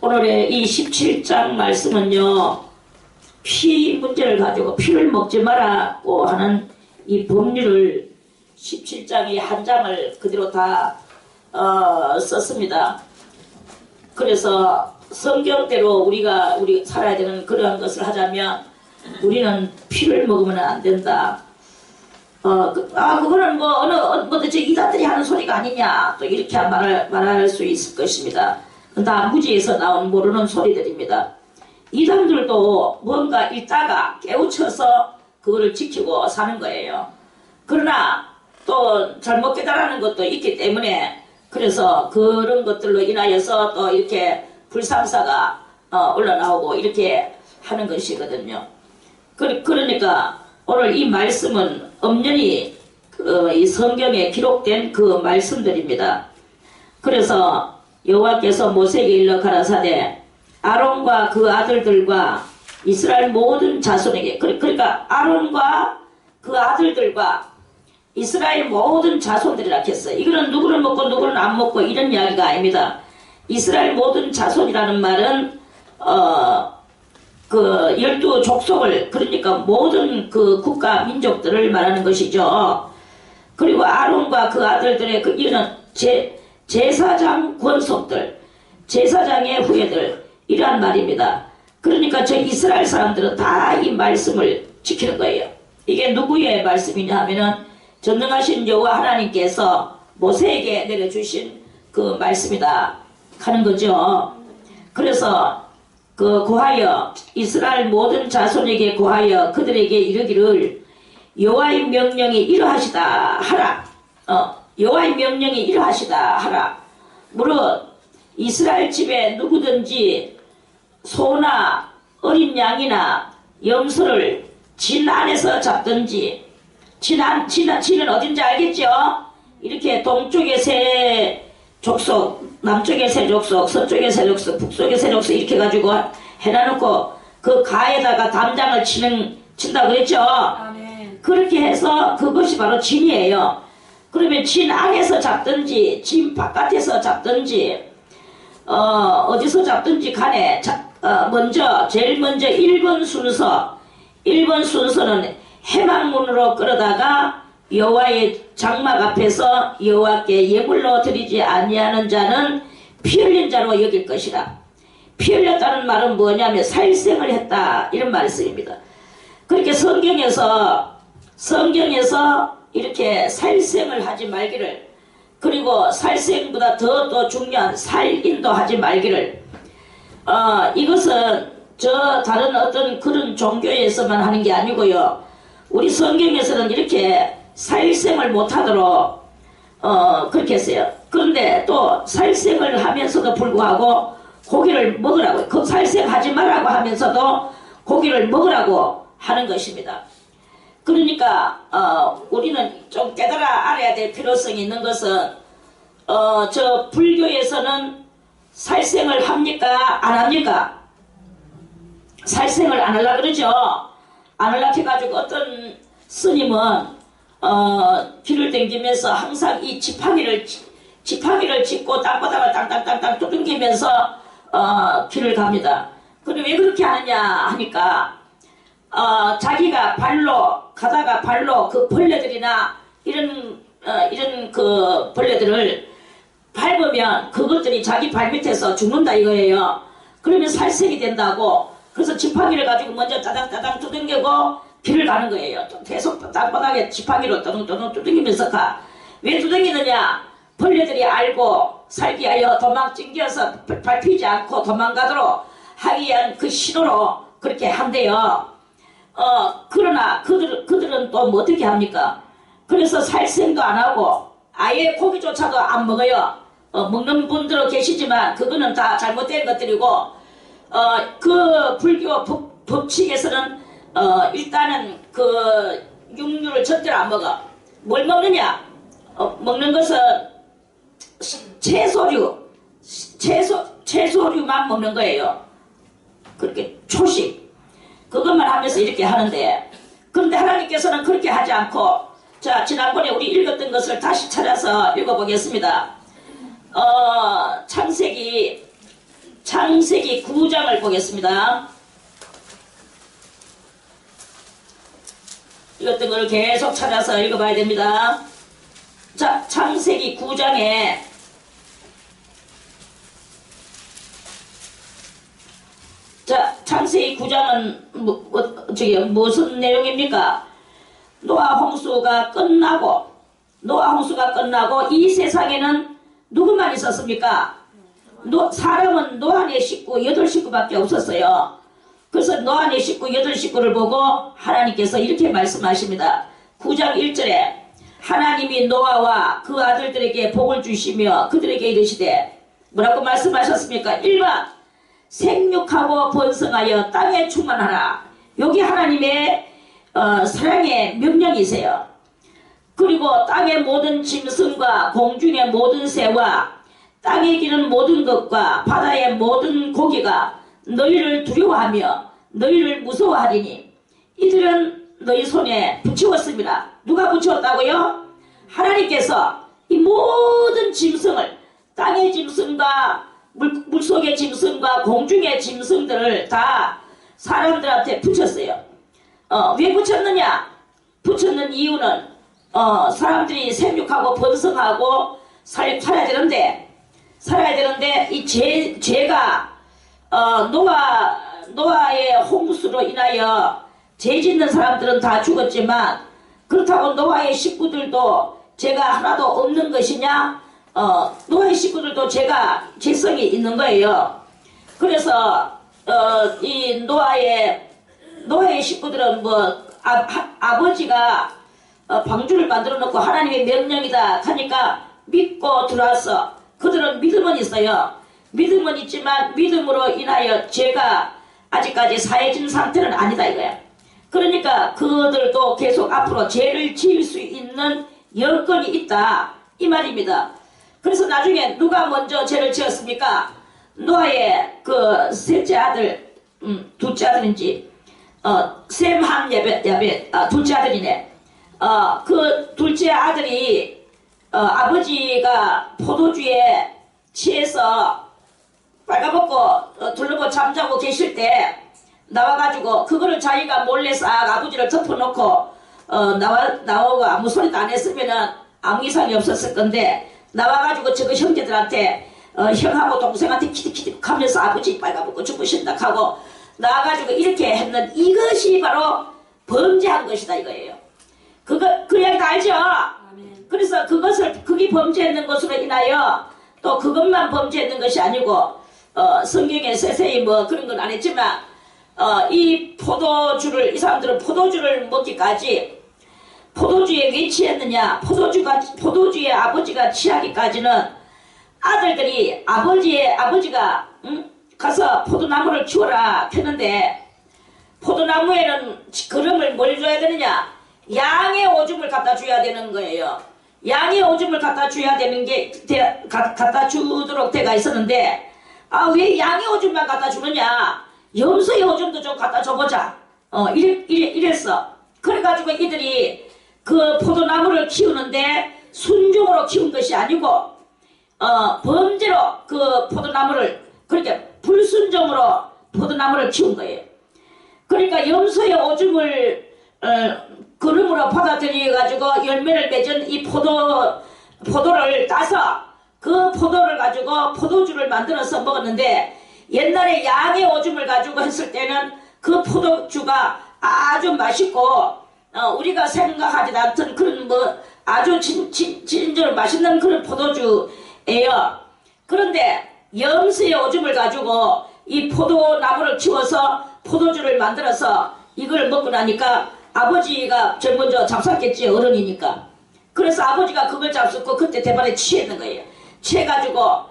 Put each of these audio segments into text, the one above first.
오늘의 이 17장 말씀은요, 피 문제를 가지고 피를 먹지 말라고 하는 이 법률을 17장의 한 장을 그대로 다 썼습니다. 그래서 성경대로 우리가 살아야 되는 그러한 것을 하자면 우리는 피를 먹으면 안 된다. 그거는 저 이단들이 하는 소리가 아니냐, 또 이렇게 말할 수 있을 것입니다. 다 무지에서 나온 모르는 소리들입니다. 이단들도 뭔가 읽다가 깨우쳐서 그거를 지키고 사는 거예요. 그러나 또 잘못 깨달아는 것도 있기 때문에 그래서 그런 것들로 인하여서 또 이렇게 불상사가 올라나오고 이렇게 하는 것이거든요. 그러니까 오늘 이 말씀은 엄연히 이 성경에 기록된 그 말씀들입니다. 그래서 여호와께서 모세에게 일러 가라사대 아론과 그 아들들과 이스라엘 모든 자손에게, 그러니까 아론과 그 아들들과 이스라엘 모든 자손들이라 했어요. 이거는 누구를 먹고 누구는 안 먹고 이런 이야기가 아닙니다. 이스라엘 모든 자손이라는 말은 그 12족속을, 그러니까 모든 그 국가 민족들을 말하는 것이죠. 그리고 아론과 그 아들들의 이는 제사장 권속들, 제사장의 후예들, 이러한 말입니다. 그러니까 저 이스라엘 사람들은 다 이 말씀을 지키는 거예요. 이게 누구의 말씀이냐 하면은 전능하신 여호와 하나님께서 모세에게 내려주신 그 말씀이다 하는 거죠. 그래서 고하여 이스라엘 모든 자손에게 고하여 그들에게 이르기를 여호와의 명령이 이러하시다 하라. 여호와의 명령이 이러하시다 하라. 무릇 이스라엘 집에 누구든지 소나 어린 양이나 염소를 진 안에서 잡든지, 진은 어딘지 알겠죠? 이렇게 동쪽의 세 족속, 남쪽의 세 족속, 서쪽의 세 족속, 북쪽의 세 족속 이렇게 가지고 해놔놓고 그 가에다가 담장을 친다고 그랬죠? 아멘. 그렇게 해서 그것이 바로 진이에요. 그러면 진 안에서 잡든지 진 바깥에서 잡든지 어디서 잡든지 간에 제일 먼저 1번 순서는 해망문으로 끌어다가 여호와의 장막 앞에서 여호와께 예물로 드리지 아니하는 자는 피 흘린 자로 여길 것이라. 피 흘렸다는 말은 뭐냐면 살생을 했다, 이런 말씀입니다. 그렇게 성경에서 이렇게 살생을 하지 말기를, 그리고 살생보다 더 또 중요한 살인도 하지 말기를, 이것은 저 다른 어떤 그런 종교에서만 하는 게 아니고요, 우리 성경에서는 이렇게 살생을 못하도록 그렇게 했어요. 그런데 또 살생을 하면서도 불구하고 고기를 먹으라고, 그 살생하지 말라고 하면서도 고기를 먹으라고 하는 것입니다. 그러니까 우리는 좀 알아야 될 필요성이 있는 것은 저 불교에서는 살생을 합니까? 안 합니까? 살생을 안 하려고 그러죠. 안 하려고 해가지고 어떤 스님은 길을 댕기면서 항상 이 지팡이를 짚고 땅바닥을 땅땅땅땅 두둥기면서 길을 갑니다. 그럼 왜 그렇게 하느냐 하니까 자기가 가다가 발로 그 벌레들이나 이런 그 벌레들을 밟으면 그것들이 자기 발밑에서 죽는다 이거예요. 그러면 살생이 된다고. 그래서 지팡이를 가지고 먼저 따닥따닥 두둥기고 길을 가는 거예요. 계속 땅바닥에 지팡이로 떠둥떠둥 두둥기면서 가. 왜 두둥기느냐? 벌레들이 알고 살기 하여 도망찡겨서 밟히지 않고 도망가도록 하기 위한 그 신호로 그렇게 한대요. 그러나 그들은 또 뭐 어떻게 합니까? 그래서 살생도 안 하고 아예 고기조차도 안 먹어요. 먹는 분들도 계시지만 그거는 다 잘못된 것들이고, 그 불교 법칙에서는 일단은 그 육류를 절대로 안 먹어. 뭘 먹느냐? 먹는 것은 채소류만 먹는 거예요. 그렇게 초식 그것만 하면서 이렇게 하는데, 그런데 하나님께서는 그렇게 하지 않고, 자, 지난번에 우리 읽었던 것을 다시 찾아서 읽어보겠습니다. 창세기 창세기 9장을 보겠습니다. 이것들 걸 계속 찾아서 읽어봐야 됩니다. 자, 창세기 9장에 자, 창세기 9장은 무슨 내용입니까? 노아 홍수가 끝나고 이 세상에는 누구만 있었습니까? 사람은 노아의 식구 8식구밖에 없었어요. 그래서 노아의 식구 8식구를 보고 하나님께서 이렇게 말씀하십니다. 9장 1절에 하나님이 노아와 그 아들들에게 복을 주시며 그들에게 이르시되 뭐라고 말씀하셨습니까? 1번 생육하고 번성하여 땅에 충만하라. 여기 하나님의 사랑의 명령이세요. 그리고 땅의 모든 짐승과 공중의 모든 새와 땅에 기는 모든 것과 바다의 모든 고기가 너희를 두려워하며 너희를 무서워하리니 이들은 너희 손에 붙이었습니다. 누가 붙였다고요? 하나님께서 이 모든 짐승을 땅의 짐승과 물속의 짐승과 공중의 짐승들을 다 사람들한테 붙였어요. 왜 붙였느냐? 붙였는 이유는 사람들이 생육하고 번성하고 살아야 되는데 이 죄가 노아의 홍수로 인하여 죄 짓는 사람들은 다 죽었지만 그렇다고 노아의 식구들도 죄가 하나도 없는 것이냐? 노아의 식구들도 죄성이 있는 거예요. 그래서 이 노아의 식구들은 아버지가 방주를 만들어 놓고 하나님의 명령이다 하니까 믿고 들어와서 그들은 믿음은 있어요. 믿음은 있지만 믿음으로 인하여 죄가 아직까지 사해진 상태는 아니다 이거야. 그러니까 그들도 계속 앞으로 죄를 지을 수 있는 여건이 있다 이 말입니다. 그래서 나중에 누가 먼저 죄를 지었습니까? 노아의 그 셋째 아들, 둘째 아들인지 셈, 함, 야벳, 둘째 아들이네. 그 둘째 아들이 아버지가 포도주에 취해서 빨가벗고 둘러보 잠자고 계실 때 나와가지고 그거를 자기가 몰래 싹 아버지를 덮어놓고 나오고 아무 소리도 안 했으면은 아무 이상이 없었을 건데 나와가지고 저거 형제들한테 형하고 동생한테 키득키득 하면서 아버지 빨가벗고 죽으신다 하고 나와가지고 이렇게 했는 이것이 바로 범죄한 것이다 이거예요. 그 이야기 다 알죠? 그래서 그게 범죄했는 것으로 인하여 또 그것만 범죄했는 것이 아니고 성경에 세세히 뭐 그런 건 안 했지만 이 이 사람들은 포도주를 먹기까지 포도주에 왜 취했느냐? 포도주에 아버지가 취하기까지는 아들들이 아버지가 가서 포도나무를 키워라 했는데 포도나무에는 그름을 뭘 줘야 되느냐? 양의 오줌을 갖다 줘야 되는 거예요. 양의 오줌을 갖다 줘야 되는 게 갖다 주도록 돼가 있었는데 왜 양의 오줌만 갖다 주느냐? 염소의 오줌도 좀 갖다 줘보자. 이랬어. 그래가지고 이들이 그 포도나무를 키우는데 순종으로 키운 것이 아니고 범죄로 그 포도나무를 그렇게 불순종으로 포도나무를 키운 거예요. 그러니까 염소의 오줌을 그름으로 받아들여가지고 열매를 맺은 이 포도를 따서 그 포도를 가지고 포도주를 만들어서 먹었는데 옛날에 양의 오줌을 가지고 했을 때는 그 포도주가 아주 맛있고 우리가 생각하지 않던 그런 아주 진짜 맛있는 그런 포도주예요. 그런데 염소의 오줌을 가지고 이 포도나무를 키워서 포도주를 만들어서 이걸 먹고 나니까 아버지가 제일 먼저 잡쌌겠지 어른이니까. 그래서 아버지가 그걸 잡수고 그때 대발에 취했는 거예요. 취해가지고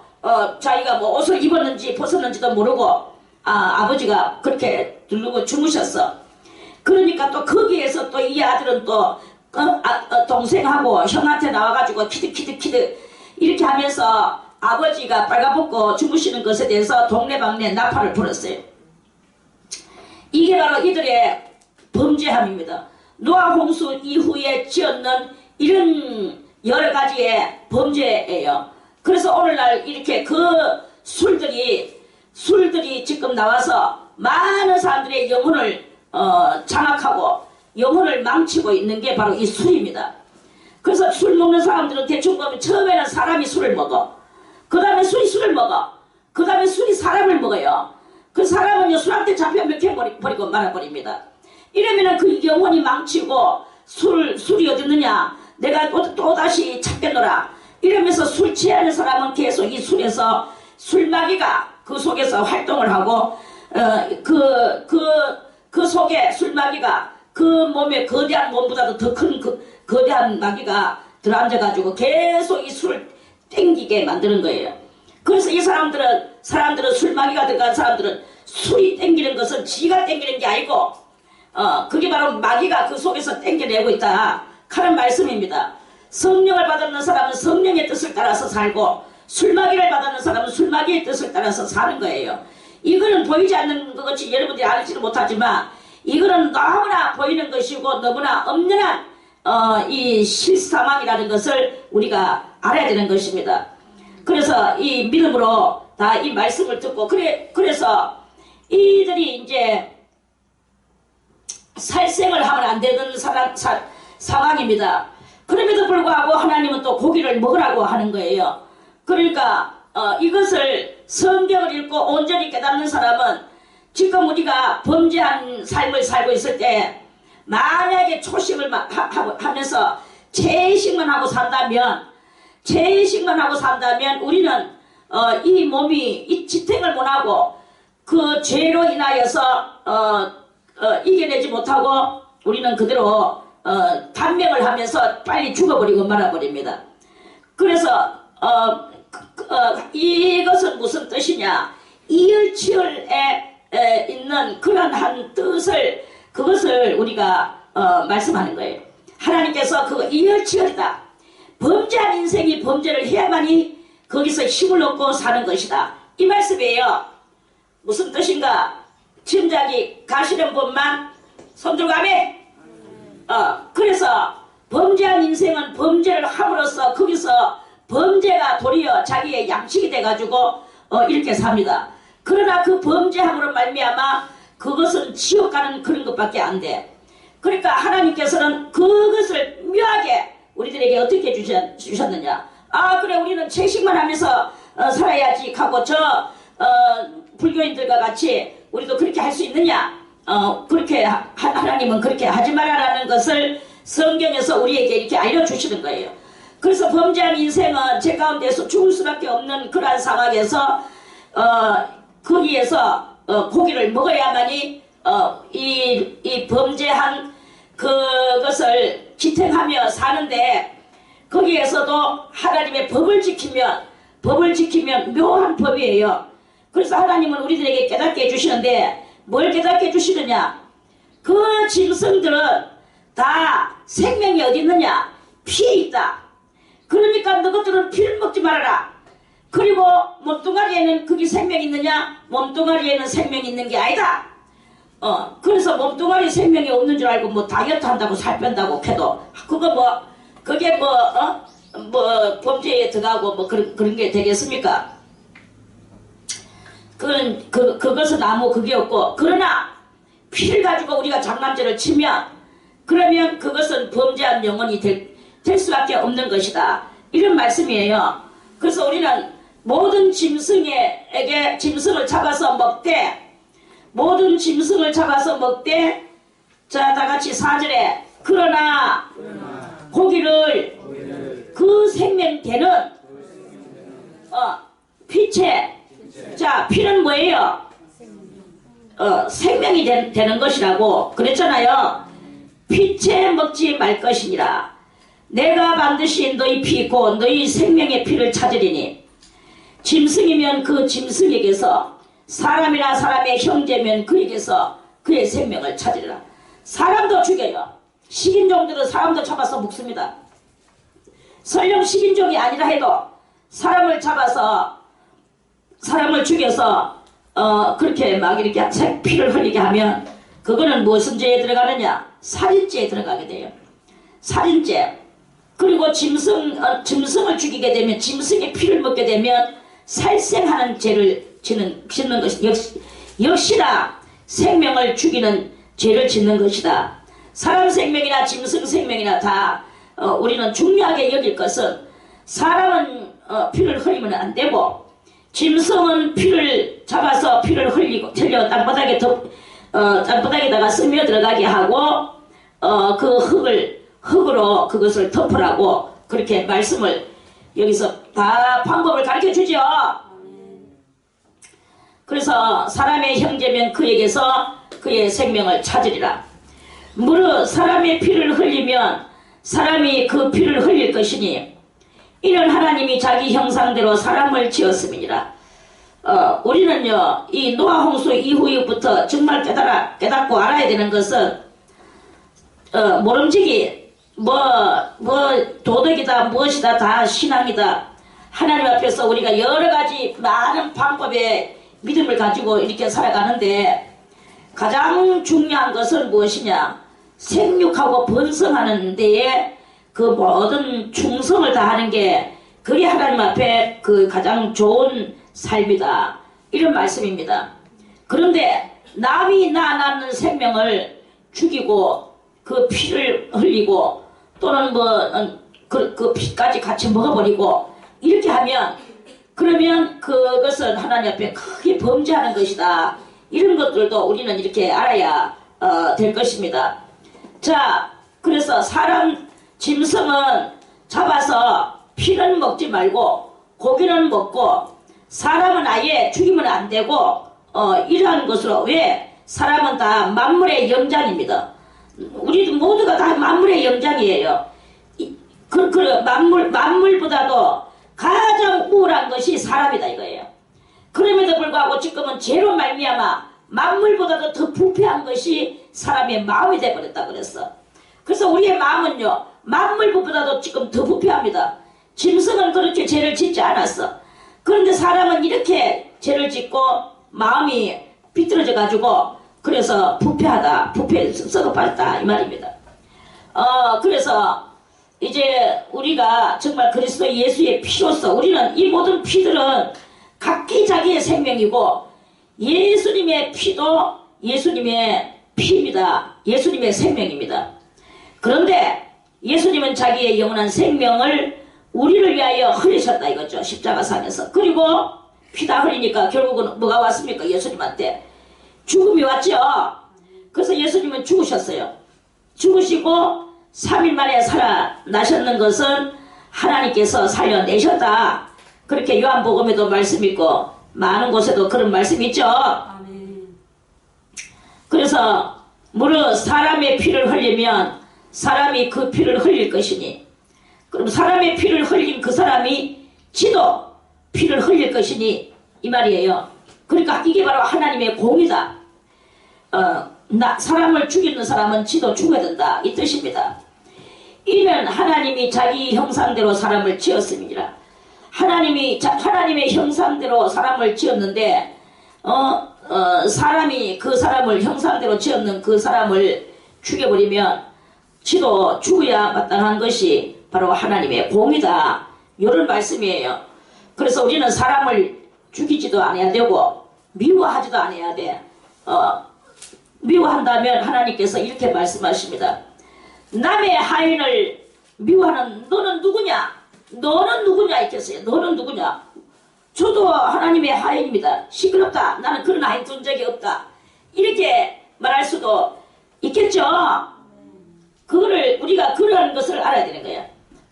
자기가 뭐 옷을 입었는지 벗었는지도 모르고 아버지가 그렇게 두르고 주무셨어. 그러니까 또 거기에서 또 이 아들은 또 동생하고 형한테 나와가지고 키득키득키득 이렇게 하면서 아버지가 빨가벗고 주무시는 것에 대해서 동네방네 나팔을 불었어요. 이게 바로 이들의 범죄함입니다. 노아 홍수 이후에 지었는 이런 여러 가지의 범죄예요. 그래서 오늘날 이렇게 그 술들이 술들이 지금 나와서 많은 사람들의 영혼을 장악하고 영혼을 망치고 있는 게 바로 이 술입니다. 그래서 술 먹는 사람들은 대충 보면 처음에는 사람이 술을 먹어. 그 다음에 술이 술을 먹어. 그 다음에 술이 사람을 먹어요. 그 사람은 술한테 잡혀 먹혀버리고 말아버립니다. 이러면은 그 영혼이 망치고 술이 어딨느냐, 내가 또다시 찾겠노라 이러면서 술 취하는 사람은 계속 이 술에서 술마귀가 그 속에서 활동을 하고 그 속에 술마귀가 그 몸에 거대한 몸보다도 더 큰 거대한 마귀가 들어앉아가지고 계속 이 술을 땡기게 만드는 거예요. 그래서 이 사람들은 술마귀가 들어간 사람들은 술이 땡기는 것은 지가 땡기는 게 아니고 그게 바로 마귀가 그 속에서 땡겨내고 있다 하는 말씀입니다. 성령을 받았는 사람은 성령의 뜻을 따라서 살고 술마귀를 받았는 사람은 술마귀의 뜻을 따라서 사는 거예요. 이거는 보이지 않는 것 같이 여러분들이 알지도 못하지만 이거는 너무나 보이는 것이고 너무나 엄연한 이 실상황이라는 것을 우리가 알아야 되는 것입니다. 그래서 이 믿음으로 다 이 말씀을 듣고 그래서 이들이 이제 살생을 하면 안 되는 상황입니다. 그럼에도 불구하고 하나님은 또 고기를 먹으라고 하는 거예요. 그러니까 이것을 성경을 읽고 온전히 깨닫는 사람은 지금 우리가 범죄한 삶을 살고 있을 때 만약에 초식을 하면서 채식만 하고 산다면 우리는 이 몸이 이 지탱을 못하고 그 죄로 인하여서 이겨내지 못하고 우리는 그대로 단명을 하면서 빨리 죽어버리고 말아버립니다. 그래서 이것은 무슨 뜻이냐, 이열치열에 있는 그런 한 뜻을 그것을 우리가 말씀하는 거예요. 하나님께서 그 이열치열이다, 범죄한 인생이 범죄를 해야만이 거기서 힘을 얻고 사는 것이다, 이 말씀이에요. 무슨 뜻인가? 짐작이 가시는 분만 손들고 아멘. 그래서 범죄한 인생은 범죄를 함으로써 거기서 범죄가 도리어 자기의 양식이 돼가지고 이렇게 삽니다. 그러나 그 범죄함으로 말미암아 그것은 지옥 가는 그런 것밖에 안 돼. 그러니까 하나님께서는 그것을 묘하게 우리들에게 어떻게 주셨느냐. 그래 우리는 채식만 하면서 살아야지 하고 불교인들과 같이 우리도 그렇게 할 수 있느냐. 그렇게 하나님은 그렇게 하지 말아라는 것을 성경에서 우리에게 이렇게 알려주시는 거예요. 그래서 범죄한 인생은 제 가운데서 죽을 수밖에 없는 그러한 상황에서 거기에서 고기를 먹어야만이 이 범죄한 그것을 지탱하며 사는데, 거기에서도 하나님의 법을 지키면 묘한 법이에요. 그래서 하나님은 우리들에게 깨닫게 해주시는데 뭘 깨닫게 해주시느냐, 그 짐승들은 다 생명이 어디 있느냐, 피에 있다. 그러니까 너희들은 피를 먹지 말아라. 그리고 몸뚱아리에는 그게 생명이 있느냐, 몸뚱아리에는 생명이 있는 게 아니다. 그래서 몸뚱아리 생명이 없는 줄 알고 뭐 다이어트 한다고 살 뺀다고 해도 그게 범죄에 들어가고 뭐 그런 게 되겠습니까? 그것은 아무 그게 없고, 그러나 피를 가지고 우리가 장난질을 치면 그러면 그것은 범죄한 영혼이 될 수밖에 없는 것이다, 이런 말씀이에요. 그래서 우리는 모든 짐승을 잡아서 먹되 자, 다같이 4절에 그러나 고기를 그 생명되는 피체, 자, 피는 뭐예요? 생명이 되는 것이라고 그랬잖아요. 피체 먹지 말 것이니라. 내가 반드시 너희 피 곧 너희 생명의 피를 찾으리니, 짐승이면 그 짐승에게서, 사람이나 사람의 형제면 그에게서 그의 생명을 찾으리라. 사람도 죽여요. 식인종들은 사람도 잡아서 먹습니다. 설령 식인종이 아니라 해도 사람을 잡아서 사람을 죽여서 그렇게 막 이렇게 피를 흘리게 하면 그거는 무슨 죄에 들어가느냐, 살인죄에 들어가게 돼요. 살인죄. 그리고 짐승을 죽이게 되면, 짐승의 피를 먹게 되면 살생하는 죄를 짓는 것이 역시나 생명을 죽이는 죄를 짓는 것이다. 사람 생명이나 짐승 생명이나 다 우리는 중요하게 여길 것은 사람은 피를 흘리면 안 되고 짐승은 피를 잡아서 피를 흘려 땅바닥에다가 스며 들어가게 하고 그 흙으로 그것을 덮으라고 그렇게 말씀을 여기서 다 방법을 가르쳐 주죠. 그래서 사람의 형제면 그에게서 그의 생명을 찾으리라. 무릇 사람의 피를 흘리면 사람이 그 피를 흘릴 것이니 이는 하나님이 자기 형상대로 사람을 지었음이니라. 우리는요 이 노아 홍수 이후부터 정말 깨닫고 알아야 되는 것은 모름지기 도덕이다 무엇이다 다 신앙이다. 하나님 앞에서 우리가 여러가지 많은 방법의 믿음을 가지고 이렇게 살아가는데 가장 중요한 것은 무엇이냐? 생육하고 번성하는 데에 그 모든 충성을 다하는 게 그게 하나님 앞에 그 가장 좋은 삶이다. 이런 말씀입니다. 그런데 남이 낳는 생명을 죽이고 그 피를 흘리고 또는 그 피까지 같이 먹어버리고 이렇게 하면 그러면 그것은 하나님 앞에 크게 범죄하는 것이다. 이런 것들도 우리는 이렇게 알아야 될 것입니다. 자, 그래서 짐승은 잡아서 피는 먹지 말고 고기는 먹고 사람은 아예 죽이면 안 되고 이러한 것으로 왜? 사람은 다 만물의 영장입니다. 우리 모두가 다 만물의 영장이에요. 만물보다도 가장 우월한 것이 사람이다 이거예요. 그럼에도 불구하고 지금은 죄로 말미암아 만물보다도 더 부패한 것이 사람의 마음이 되어버렸다 그랬어. 그래서 우리의 마음은요 만물보다도 지금 더 부패합니다. 짐승은 그렇게 죄를 짓지 않았어. 그런데 사람은 이렇게 죄를 짓고 마음이 비뚤어져 가지고 그래서 부패하다 썩어버렸다 이 말입니다. 그래서 이제 우리가 정말 그리스도 예수의 피로서 우리는 이 모든 피들은 각기 자기의 생명이고 예수님의 피도 예수님의 피입니다. 예수님의 생명입니다. 그런데 예수님은 자기의 영원한 생명을 우리를 위하여 흘리셨다 이거죠. 십자가상에서. 그리고 피 다 흘리니까 결국은 뭐가 왔습니까? 예수님한테 죽음이 왔죠. 그래서 예수님은 죽으셨어요. 죽으시고 3일 만에 살아나셨는 것은 하나님께서 살려내셨다. 그렇게 요한복음에도 말씀 있고 많은 곳에도 그런 말씀이 있죠. 그래서 무릇 사람의 피를 흘리면 사람이 그 피를 흘릴 것이니 그럼 사람의 피를 흘린 그 사람이 지도 피를 흘릴 것이니 이 말이에요. 그러니까 이게 바로 하나님의 공이다. 사람을 죽이는 사람은 지도 죽어야 된다 이 뜻입니다. 이는 하나님이 자기 형상대로 사람을 지었음이니라. 하나님의 형상대로 사람을 지었는데 사람이 그 사람을 형상대로 지었는 그 사람을 죽여버리면 지도 죽어야 마땅한 것이 바로 하나님의 공이다. 이런 말씀이에요. 그래서 우리는 사람을 죽이지도 않아야 되고 미워하지도 않아야 돼. 미워한다면 하나님께서 이렇게 말씀하십니다. 남의 하인을 미워하는 너는 누구냐? 너는 누구냐 했겠어요. 너는 누구냐? 저도 하나님의 하인입니다. 시끄럽다. 나는 그런 하인 둔 적이 없다. 이렇게 말할 수도 있겠죠. 그거를 우리가 그런 것을 알아야 되는 거예요.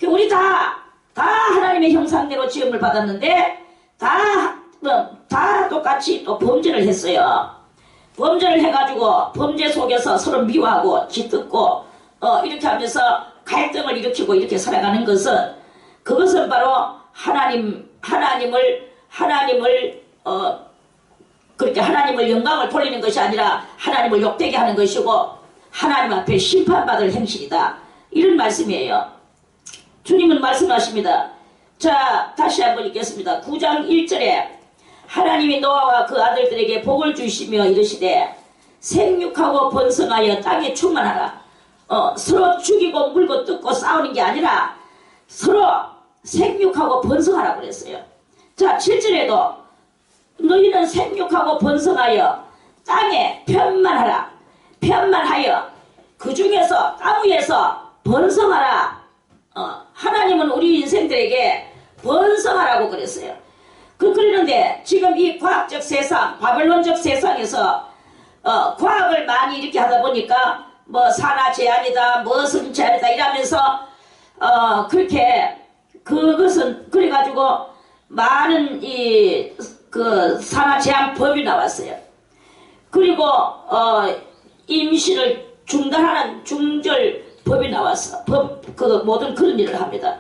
우리 다 하나님의 형상대로 지음을 받았는데 다 똑같이 또 범죄를 했어요. 범죄를 해가지고 범죄 속에서 서로 미워하고 짓듣고 이렇게 하면서 갈등을 일으키고 이렇게 살아가는 것은 그것은 바로 하나님을 그렇게 하나님을 영광을 돌리는 것이 아니라 하나님을 욕되게 하는 것이고 하나님 앞에 심판받을 행실이다. 이런 말씀이에요. 주님은 말씀하십니다. 자, 다시 한번 읽겠습니다. 9장 1절에 하나님이 노아와 그 아들들에게 복을 주시며 이르시되 생육하고 번성하여 땅에 충만하라. 서로 죽이고 물고 뜯고 싸우는 게 아니라 서로 생육하고 번성하라고 그랬어요. 자, 7절에도 너희는 생육하고 번성하여 땅에 편만하라. 편만하여 그 중에서 땅 위에서 번성하라. 하나님은 우리 인생들에게 번성하라고 그랬어요. 그러는데 지금 이 과학적 세상, 바벨론적 세상에서 과학을 많이 이렇게 하다 보니까 뭐 산화 제한이다, 무슨 제한이다 이러면서 그렇게 그것은 그래가지고 많은 그 산화 제한법이 나왔어요. 그리고 임신을 중단하는 중절법이 나왔어. 그 모든 그런 일을 합니다.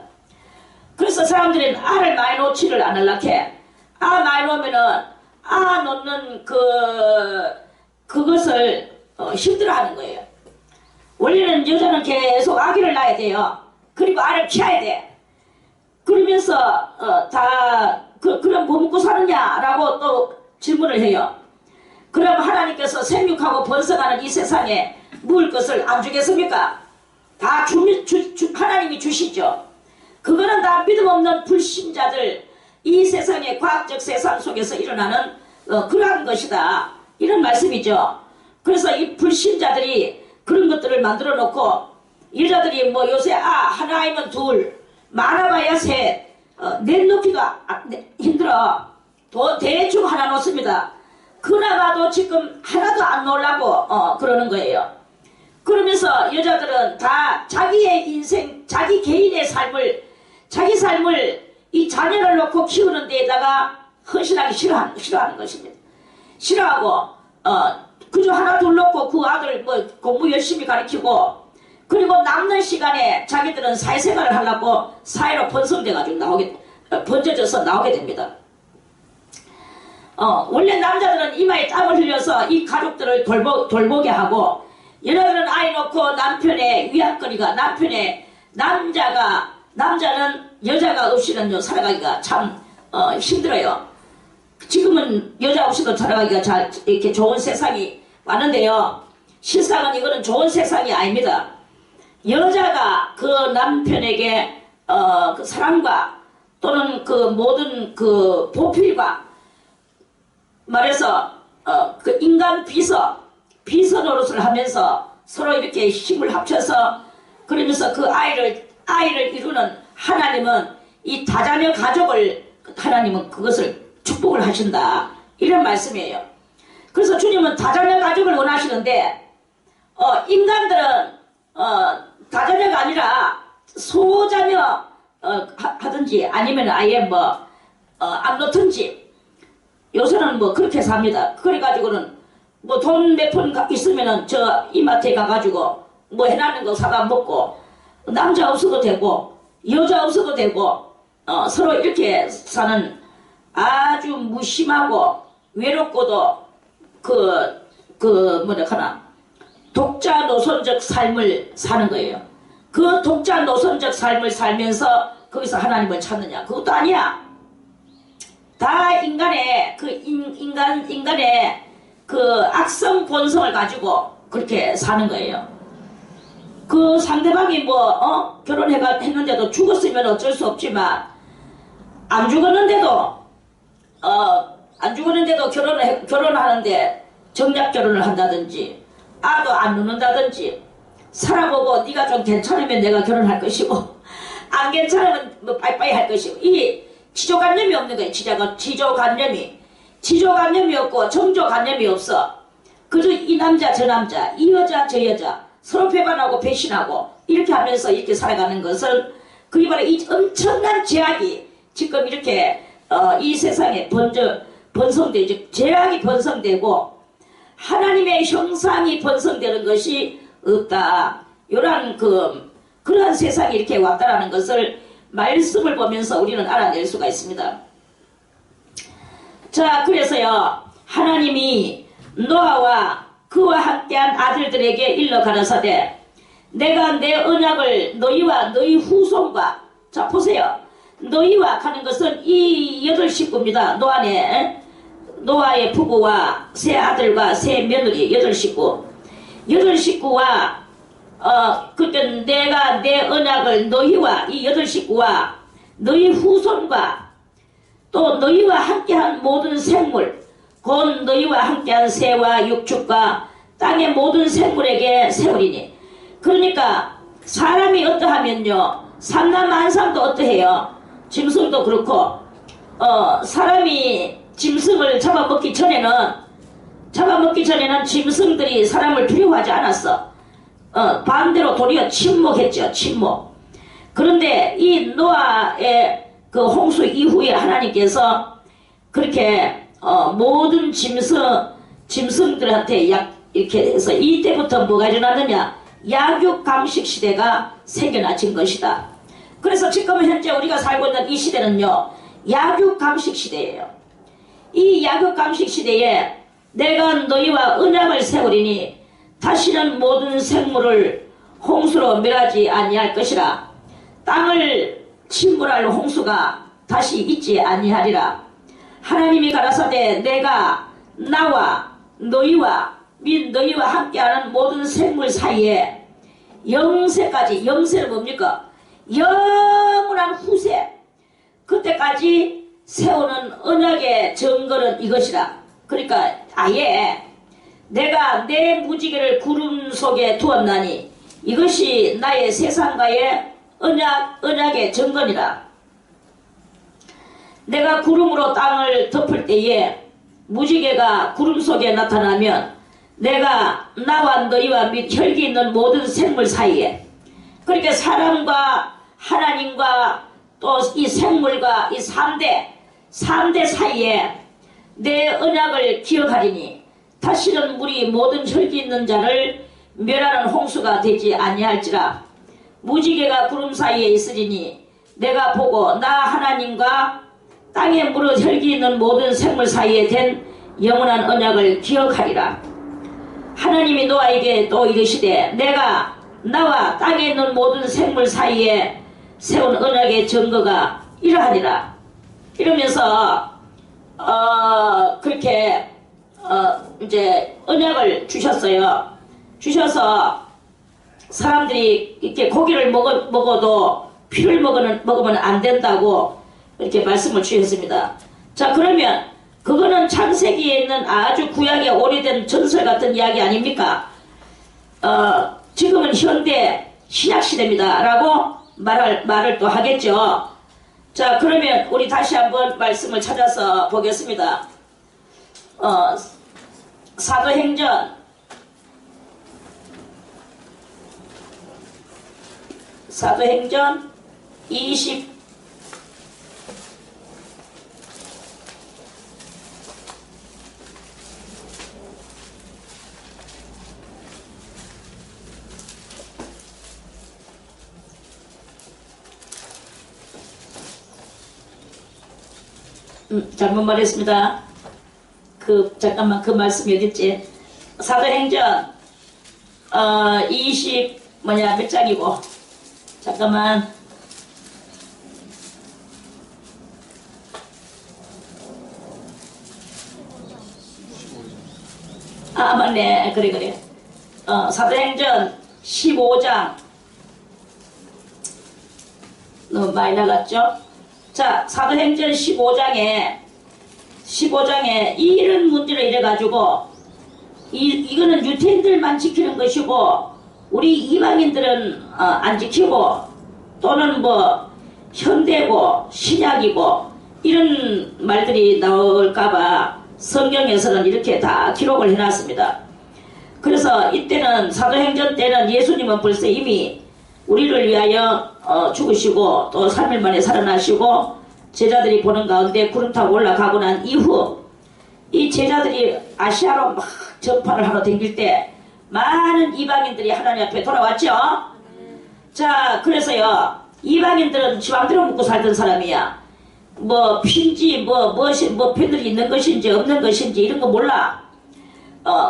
그래서 사람들은 알을 많이 놓지를 않으려고 해. 아 많이 놓으면은 놓는 그것을 힘들어하는 거예요. 원래는 여자는 계속 아기를 낳아야 돼요. 그리고 알을 키워야 돼. 그러면서 그럼 뭐 먹고 사느냐라고 또 질문을 해요. 그럼 하나님께서 생육하고 번성하는 이 세상에 먹을 것을 안 주겠습니까? 다 하나님이 주시죠. 그거는 다 믿음 없는 불신자들, 이 세상의 과학적 세상 속에서 일어나는 그러한 것이다. 이런 말씀이죠. 그래서 이 불신자들이 그런 것들을 만들어 놓고 여자들이 뭐 요새 하나 아니면 둘, 많아봐야 셋, 내놓기가 힘들어. 대충 하나 놓습니다. 그나마도 지금 하나도 안 놓으려고 그러는 거예요. 그러면서 여자들은 다 자기의 인생, 자기 개인의 자기 삶을 이 자녀를 놓고 키우는 데에다가 헌신하기 싫어하는 것입니다. 싫어하고 그저 하나 둘 놓고 그 아들 뭐 공부 열심히 가르치고 그리고 남는 시간에 자기들은 사회생활을 하려고 사회로 번성돼가지고 번져져서 나오게 됩니다. 원래 남자들은 이마에 땀을 흘려서 이 가족들을 돌보게 하고 여자들은 아이 놓고 남편의 위안거리가 남자는 여자가 없이는 살아가기가 참 힘들어요. 지금은 여자 없이도 살아가기가 잘 이렇게 좋은 세상이 왔는데요. 실상은 이거는 좋은 세상이 아닙니다. 여자가 그 남편에게 그 사랑과 또는 그 모든 그 보필과 말해서 그 인간 비서 노릇을 하면서 서로 이렇게 힘을 합쳐서 그러면서 그 아이를 이루는 하나님은 이 다자녀 가족을 하나님은 그것을 축복을 하신다. 이런 말씀이에요. 그래서 주님은 다자녀 가족을 원하시는데 인간들은 다자녀가 아니라 소자녀 하든지 아니면 아예 안 놓든지 요새는 뭐 그렇게 삽니다. 그래가지고는 뭐 돈 몇 푼 있으면은 저 이마트에 가가지고 뭐 해놨는 거 사다 먹고 남자 없어도 되고 여자 없어도 되고 서로 이렇게 사는 아주 무심하고 외롭고도 독자 노선적 삶을 사는 거예요. 그 독자 노선적 삶을 살면서 거기서 하나님을 찾느냐? 그것도 아니야. 다 인간의 그 악성 본성을 가지고 그렇게 사는 거예요. 그 상대방이 결혼했는데도 죽었으면 어쩔 수 없지만 안 죽었는데도 결혼하는데 정략 결혼을 한다든지 아도 안 낳는다든지 살아보고 네가 좀 괜찮으면 내가 결혼할 것이고 안 괜찮으면 뭐 빠이빠이 할 것이고 이 지조관념이 없는 거예요. 지조관념이 없고 정조관념이 없어. 그저 이 남자 저 남자 이 여자 저 여자 서로 배반하고 배신하고 이렇게 하면서 이렇게 살아가는 것을 그게 바로 이 엄청난 죄악이 지금 이렇게 이 세상에 번성되죠. 죄악이 번성되고 하나님의 형상이 번성되는 것이 없다. 이러한 그러한 세상이 이렇게 왔다라는 것을 말씀을 보면서 우리는 알아낼 수가 있습니다. 자, 그래서요 하나님이 노아와 그와 함께한 아들들에게 일러 가라사대 내가 내 언약을 너희와 너희 후손과 자 보세요. 너희와 하는 것은 이 8식구입니다. 노아의 부부와 세 아들과 세 며느리 8식구와 그때 내가 내 언약을 너희와 이 8식구와 너희 후손과 또 너희와 함께한 모든 생물 곧 너희와 함께한 새와 육축과 땅의 모든 생물에게 세우리니. 그러니까 사람이 어떠하면요 삼남만상도 어떠해요. 짐승도 그렇고 사람이 짐승을 잡아먹기 전에는 짐승들이 사람을 두려워하지 않았어. 반대로 도리어 침묵했죠. 침묵. 그런데 이 노아의 그 홍수 이후에 하나님께서 그렇게 모든 짐승들한테 이렇게 해서 이때부터 뭐가 일어났느냐, 약육강식 시대가 생겨나진 것이다. 그래서 지금 현재 우리가 살고 있는 이 시대는요 약육강식 시대예요. 이 약육강식 시대에 내가 너희와 언약을 세우리니 다시는 모든 생물을 홍수로 멸하지 아니할 것이라. 땅을 침몰할 홍수가 다시 있지 아니하리라. 하나님이 가라사대 내가 나와 너희와 및 너희와 함께하는 모든 생물 사이에 영세까지, 영세는 뭡니까? 영원한 후세, 그때까지 세우는 언약의 증거는 이것이라. 그러니까 아예 내가 내 무지개를 구름 속에 두었나니 이것이 나의 세상과의 언약의 증거니라. 내가 구름으로 땅을 덮을 때에 무지개가 구름 속에 나타나면 내가 나와 너희와 및 혈기 있는 모든 생물 사이에, 그러니까 사람과 하나님과 또 이 생물과 이 3대 사이에 내 언약을 기억하리니 다시는 물이 모든 혈기 있는 자를 멸하는 홍수가 되지 아니할지라. 무지개가 구름 사이에 있으리니 내가 보고 나 하나님과 땅에 물어 혈기 있는 모든 생물 사이에 된 영원한 언약을 기억하리라. 하나님이 노아에게 또 이르시되 내가 나와 땅에 있는 모든 생물 사이에 세운 언약의 증거가 이러하니라. 이러면서 그렇게 이제 언약을 주셨어요. 주셔서 사람들이 이렇게 고기를 먹어도 피를 먹으면 안 된다고 이렇게 말씀을 주셨습니다. 자, 그러면 그거는 창세기에 있는 아주 구약의 오래된 전설 같은 이야기 아닙니까? 지금은 현대 신약시대입니다 라고 말을 또 하겠죠. 자, 그러면 우리 다시 한번 말씀을 찾아서 보겠습니다. 사도행전 20 잘못 말했습니다. 잠깐만, 그 말씀이 어딨지? 사도행전 20 몇 장이고, 잠깐만. 맞네. 그래. 사도행전 15장. 너무 많이 나갔죠? 자, 사도행전 15장에 이런 문제를 이래가지고, 이거는 유태인들만 지키는 것이고, 우리 이방인들은 안 지키고, 또는 뭐, 현대고, 신약이고, 이런 말들이 나올까봐 성경에서는 이렇게 다 기록을 해놨습니다. 그래서 이때는, 사도행전 때는 예수님은 벌써 이미 우리를 위하여 죽으시고 또 3일 만에 살아나시고 제자들이 보는 가운데 구름 타고 올라가고 난 이후 이 제자들이 아시아로 막 전파를 하러 다닐 때 많은 이방인들이 하나님 앞에 돌아왔죠. 자, 그래서요 이방인들은 지맘대로 먹고 살던 사람이야. 뭐 핀지 뭐 편들이 있는 것인지 없는 것인지 이런 거 몰라.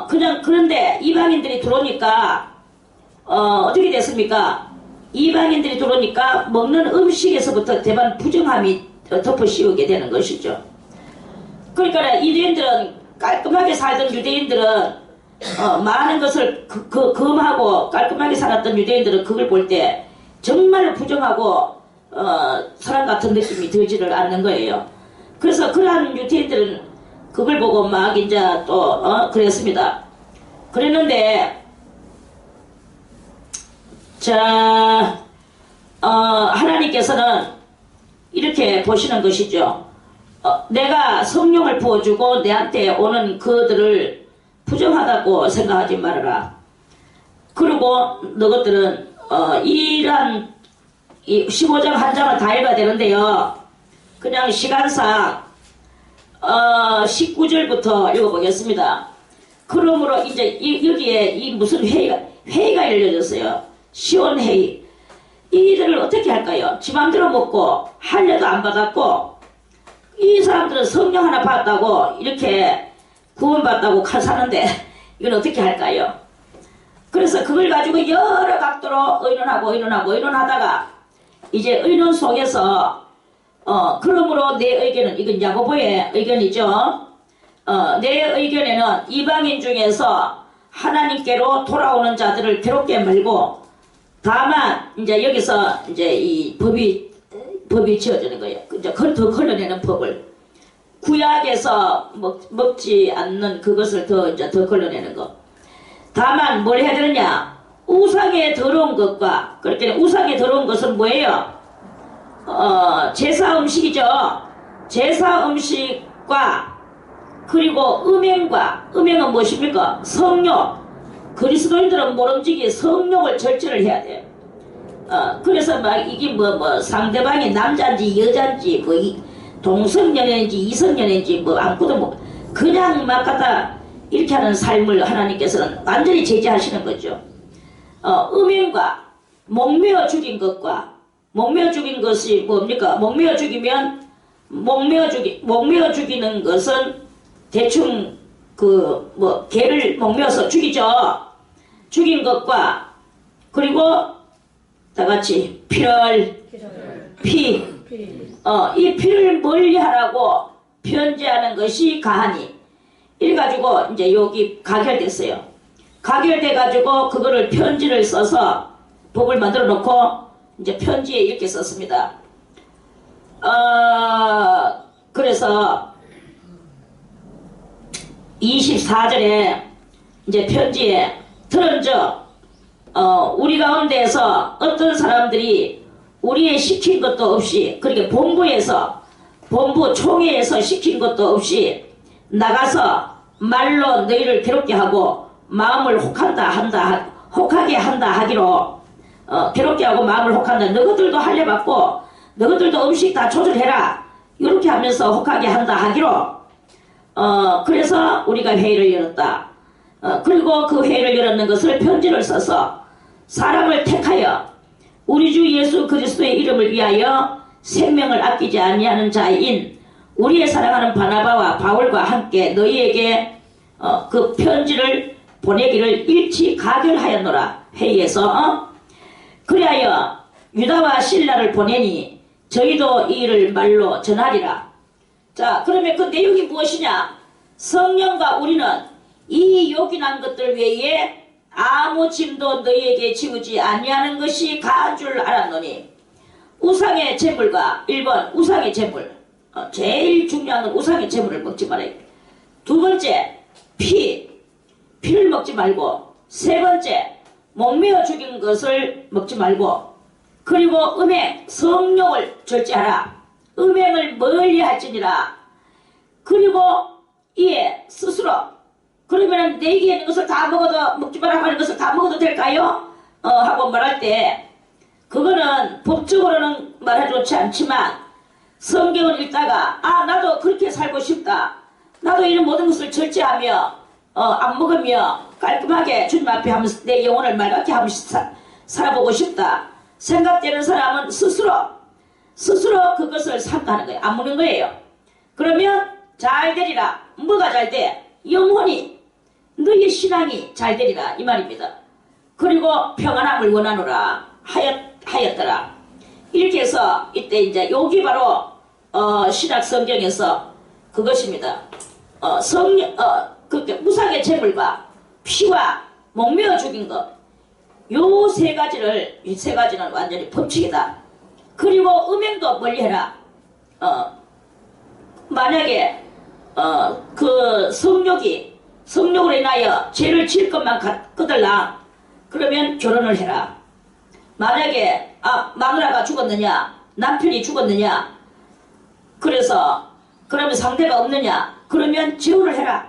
그냥 그런데 이방인들이 들어오니까 어떻게 됐습니까? 이방인들이 들어오니까 먹는 음식에서부터 대만 부정함이 덮어 씌우게 되는 것이죠. 그러니까 유대인들은 깔끔하게 살던 유대인들은 많은 것을 금하고 깔끔하게 살았던 유대인들은 그걸 볼 때 정말 부정하고 사람 같은 느낌이 들지를 않는 거예요. 그래서 그러한 유태인들은 그걸 보고 막 이제 또 그랬습니다. 그랬는데 자 하나님께서는 이렇게 보시는 것이죠. 내가 성령을 부어주고 내한테 오는 그들을 부정하다고 생각하지 말아라. 그리고 너희들은 이러한 15장 한 장을 다 읽어야 되는데요. 그냥 시간상 19절부터 읽어보겠습니다. 그러므로 이제 여기에 이 무슨 회의가 열려졌어요. 시온회의. 이들을 어떻게 할까요? 지 맘대로 먹고 할례도 안 받았고 이 사람들은 성령 하나 받았다고 이렇게 구원받다고 사는데 이건 어떻게 할까요? 그래서 그걸 가지고 여러 각도로 의논하다가 이제 의논 속에서 그러므로 내 의견은 이건 야고보의 의견이죠. 내 의견에는 이방인 중에서 하나님께로 돌아오는 자들을 괴롭게 말고 다만 이제 여기서 이제 이 법이 지어지는 거예요. 이제 더 걸러내는 법을 구약에서 먹지 않는 그것을 더 걸러내는 거. 다만 뭘 해야 되느냐? 우상에 더러운 것과 그렇게 우상에 더러운 것은 뭐예요? 제사 음식이죠. 제사 음식과 그리고 음행은 무엇입니까? 성욕. 그리스도인들은 모름지기 성욕을 절제를 해야 돼요. 그래서 막 이게 상대방이 남자인지 여자인지 동성연애인지 이성연애인지 아무것도 그냥 막 갖다 이렇게 하는 삶을 하나님께서는 완전히 제재하시는 거죠. 음행과 목매어 죽인 것과 목매어 죽인 것이 뭡니까? 목매어 죽이는 것은 대충 개를 목매어서 죽이죠. 죽인 것과 그리고 다같이 이 피를 멀리하라고 편지하는 것이 가하니 이래가지고 이제 여기 가결됐어요. 가결돼가지고 그거를 편지를 써서 법을 만들어 놓고 이제 편지에 이렇게 썼습니다. 그래서 24절에 이제 편지에 들은즉 우리 가운데에서 어떤 사람들이 우리의 시킨 것도 없이 그렇게 본부 총회에서 시킨 것도 없이 나가서 말로 너희를 괴롭게 하고 마음을 혹하게 한다 하기로 괴롭게 하고 마음을 혹한다. 너희들도 할례 받고 너희들도 음식 다 조절해라. 이렇게 하면서 혹하게 한다 하기로 그래서 우리가 회의를 열었다. 그리고 그 회의를 열었는 것을 편지를 써서 사람을 택하여 우리 주 예수 그리스도의 이름을 위하여 생명을 아끼지 아니하는 자인 우리의 사랑하는 바나바와 바울과 함께 너희에게 그 편지를 보내기를 일치 가결하였노라. 회의에서 그리하여 유다와 실라를 보내니 저희도 이 일을 말로 전하리라. 자, 그러면 그 내용이 무엇이냐? 성령과 우리는 이 요긴한 것들 외에 아무 짐도 너희에게 지우지 아니하는 것이 가한 줄 알았노니 우상의 제물과 1번 우상의 제물 제일 중요한 건 우상의 제물을 먹지 말아요. 두 번째 피를 먹지 말고 세 번째 목매어 죽인 것을 먹지 말고 그리고 음행 성욕을 절제하라. 음행을 멀리 할지니라. 그리고 이에 스스로 그러면 내게 있는 것을 다 먹어도 먹지 말라고 하는 것을 다 먹어도 될까요? 하고 말할 때 그거는 법적으로는 말하기 좋지 않지만 성경을 읽다가 나도 그렇게 살고 싶다. 나도 이런 모든 것을 절제하며 안 먹으며 깔끔하게 주님 앞에 하면서 내 영혼을 맑게 하면서 살아보고 싶다. 생각되는 사람은 스스로 그것을 삼가하는 거예요. 안 먹는 거예요. 그러면 잘 되리라. 뭐가 잘 돼? 영혼이 너희의 신앙이 잘 되리라 이 말입니다. 그리고 평안함을 원하노라 하였더라. 이렇게 해서 이때 이제 여기 바로 신약 성경에서 그것입니다. 그렇게 무상의 제물과 피와 목매어 죽인 것, 요 세 가지는 완전히 법칙이다. 그리고 음행도 멀리해라. 만약에 그 성욕으로 인하여 죄를 지을 것만 거들라 그러면 결혼을 해라. 만약에 마누라가 죽었느냐 남편이 죽었느냐 그러면 상대가 없느냐 그러면 재혼을 해라.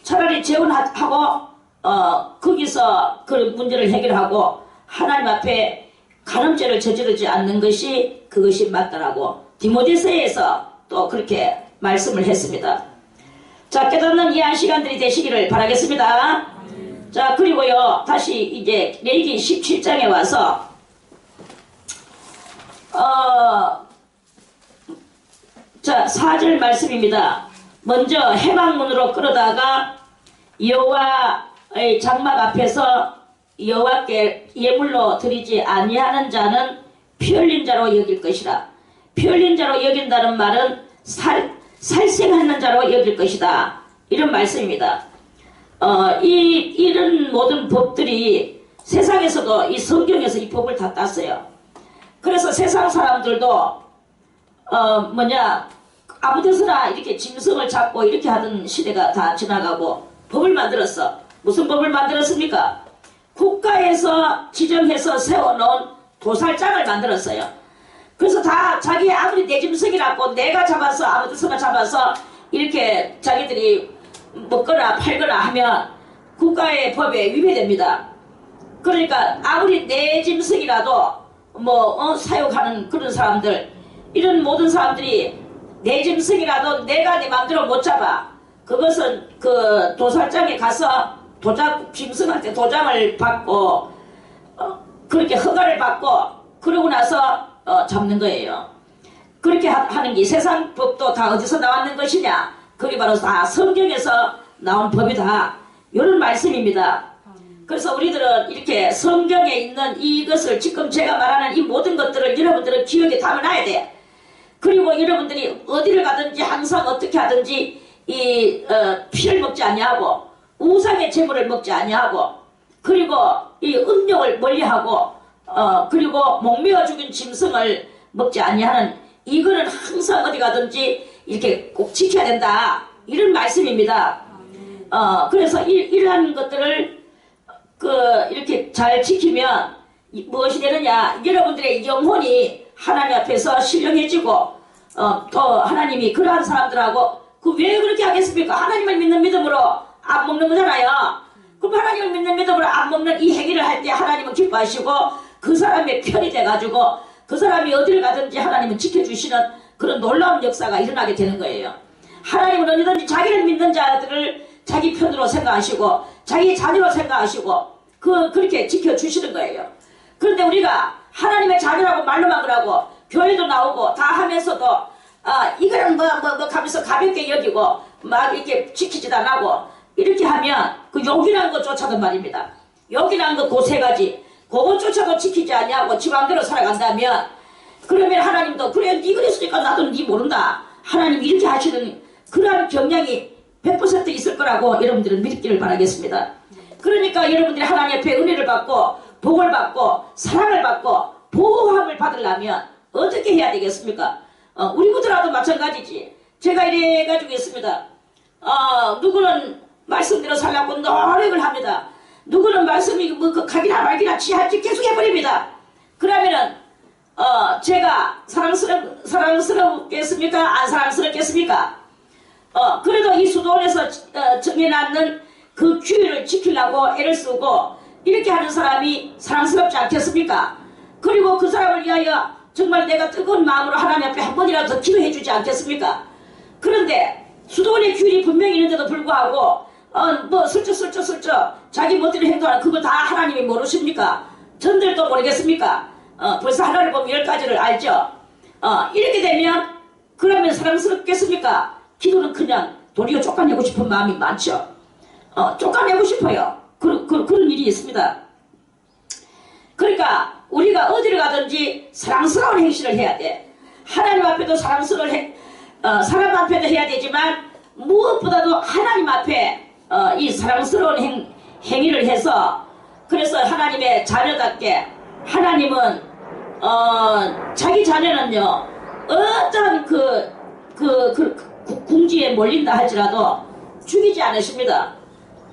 차라리 재혼하고 거기서 그 문제를 해결하고 하나님 앞에 간음죄를 저지르지 않는 것이 그것이 맞다라고 디모데서에서 또 그렇게 말씀을 했습니다. 자, 깨닫는 이해한 시간들이 되시기를 바라겠습니다. 자, 그리고요 다시 이제 레위기 17장에 와서 자 4절 말씀입니다. 먼저 해방문으로 끌어다가 여호와의 장막 앞에서 여호와께 예물로 드리지 아니하는 자는 피 흘린 자로 여길 것이라. 피 흘린 자로 여긴다는 말은 살생하는 자로 여길 것이다. 이런 말씀입니다. 이런 모든 법들이 세상에서도 이 성경에서 이 법을 다 땄어요. 그래서 세상 사람들도 아무 데서나 이렇게 짐승을 잡고 이렇게 하던 시대가 다 지나가고 법을 만들었어. 무슨 법을 만들었습니까? 국가에서 지정해서 세워놓은 도살장을 만들었어요. 그래서 다 자기 아무리 내 짐승이라고 내가 잡아서 아무 데서나 잡아서 이렇게 자기들이 먹거나 팔거나 하면 국가의 법에 위배됩니다. 그러니까 아무리 내 짐승이라도 사육하는 그런 사람들, 이런 모든 사람들이 내 짐승이라도 내가 내 맘대로 못 잡아. 그것은 그 도살장에 가서 짐승한테 도장을 받고 그렇게 허가를 받고 그러고 나서 잡는 거예요. 그렇게 하는 게 세상 법도 다 어디서 나왔는 것이냐? 그게 바로 다 성경에서 나온 법이다. 이런 말씀입니다. 그래서 우리들은 이렇게 성경에 있는 이것을 지금 제가 말하는 이 모든 것들을 여러분들은 기억에 담아놔야 돼. 그리고 여러분들이 어디를 가든지 항상 어떻게 하든지 피를 먹지 아니하고 우상의 제물을 먹지 아니하고 그리고 이 음욕을 멀리하고 그리고 목매어 죽인 짐승을 먹지 아니하는 이거는 항상 어디 가든지 이렇게 꼭 지켜야 된다. 이런 말씀입니다. 그래서 이러한 것들을 이렇게 잘 지키면 무엇이 되느냐? 여러분들의 영혼이 하나님 앞에서 신령해지고 또 하나님이 그러한 사람들하고 왜 그렇게 하겠습니까? 하나님을 믿는 믿음으로 안 먹는 거잖아요. 그럼 하나님을 믿는 믿음으로 안 먹는 이 행위를 할 때 하나님은 기뻐하시고 그 사람의 편이 돼가지고 그 사람이 어디를 가든지 하나님은 지켜주시는 그런 놀라운 역사가 일어나게 되는 거예요. 하나님은 어디든지 자기를 믿는 자들을 자기 편으로 생각하시고 자기 자녀로 생각하시고 그렇게 지켜주시는 거예요. 그런데 우리가 하나님의 자녀라고 말로만 그러고 교회도 나오고 다 하면서도 이거는 하면서 가볍게 여기고 막 이렇게 지키지도 않고 이렇게 하면 그 욕이라는 것 쫓아든 말입니다. 욕이라는 거 그 세 가지 그것조차도 지키지 않냐고 지 맘대로 살아간다면 그러면 하나님도 그래 니 그랬으니까 나도 니 모른다. 하나님 이렇게 하시는 그러한 경향이 100% 있을 거라고 여러분들은 믿기를 바라겠습니다. 그러니까 여러분들이 하나님 앞에 은혜를 받고 복을 받고 사랑을 받고 보호함을 받으려면 어떻게 해야 되겠습니까? 우리 부들하고도 마찬가지지. 제가 이래 가지고 있습니다. 누구는 말씀대로 살라고 노력을 합니다. 누구는 말씀이 가기나 말기나 지할지 계속 해버립니다. 그러면은 제가 사랑스럽겠습니까? 안 사랑스럽겠습니까? 그래도 이 수도원에서 정해놨는 그 규율을 지키려고 애를 쓰고 이렇게 하는 사람이 사랑스럽지 않겠습니까? 그리고 그 사람을 위하여 정말 내가 뜨거운 마음으로 하나님 앞에 한 번이라도 더 기도해 주지 않겠습니까? 그런데 수도원의 규율이 분명히 있는데도 불구하고 슬쩍 자기 멋대로 행동하는 그거 다 하나님이 모르십니까? 전들도 모르겠습니까? 벌써 하나를 보면 10가지를 알죠? 이렇게 되면 그러면 사랑스럽겠습니까? 기도는 그냥 도리어 쫓아내고 싶은 마음이 많죠. 쫓아내고 싶어요. 그런 일이 있습니다. 그러니까 우리가 어디를 가든지 사랑스러운 행실을 해야 돼. 하나님 앞에도 사람 앞에도 해야 되지만 무엇보다도 하나님 앞에 이 사랑스러운 행위를 해서 그래서 하나님의 자녀답게 자기 자녀는요 어떤 그 궁지에 몰린다 할지라도 죽이지 않으십니다.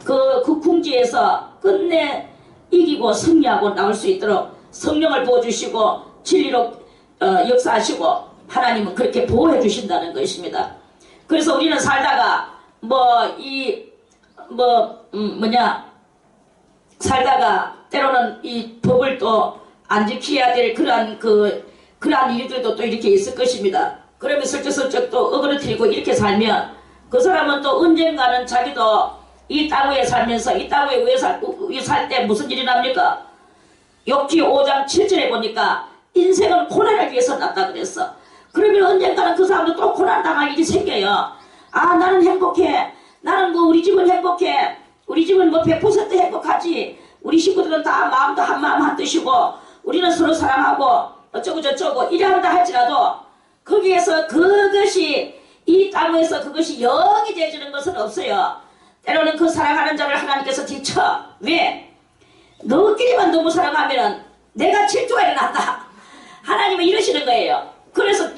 그 궁지에서 끝내 이기고 승리하고 나올 수 있도록 성령을 부어주시고 진리로 역사하시고 하나님은 그렇게 보호해 주신다는 것입니다. 그래서 우리는 살다가 살다가 때로는 이 법을 또 안 지켜야 될 그러한 일들도 또 이렇게 있을 것입니다. 그러면 슬쩍슬쩍 또 어그러뜨리고 이렇게 살면 그 사람은 또 언젠가는 자기도 이 땅 위에 살면서 이 땅 위에 살 때 무슨 일이 납니까? 욥기 5장 7절에 보니까 인생은 고난을 위해서 났다 그랬어. 그러면 언젠가는 그 사람도 또 고난 당할 일이 생겨요. 아, 나는 행복해. 나는 우리 집은 행복해. 우리 집은 100% 행복하지. 우리 식구들은 다 마음도 한 마음 한 뜻이고 우리는 서로 사랑하고 어쩌고 저쩌고 이래한다 할지라도 거기에서 그것이 이 땅에서 그것이 영이 되어주는 것은 없어요. 때로는 그 사랑하는 자를 하나님께서 뒤쳐. 왜? 너끼리만 너무 사랑하면 내가 질투가 일어난다. 하나님은 이러시는 거예요. 그래서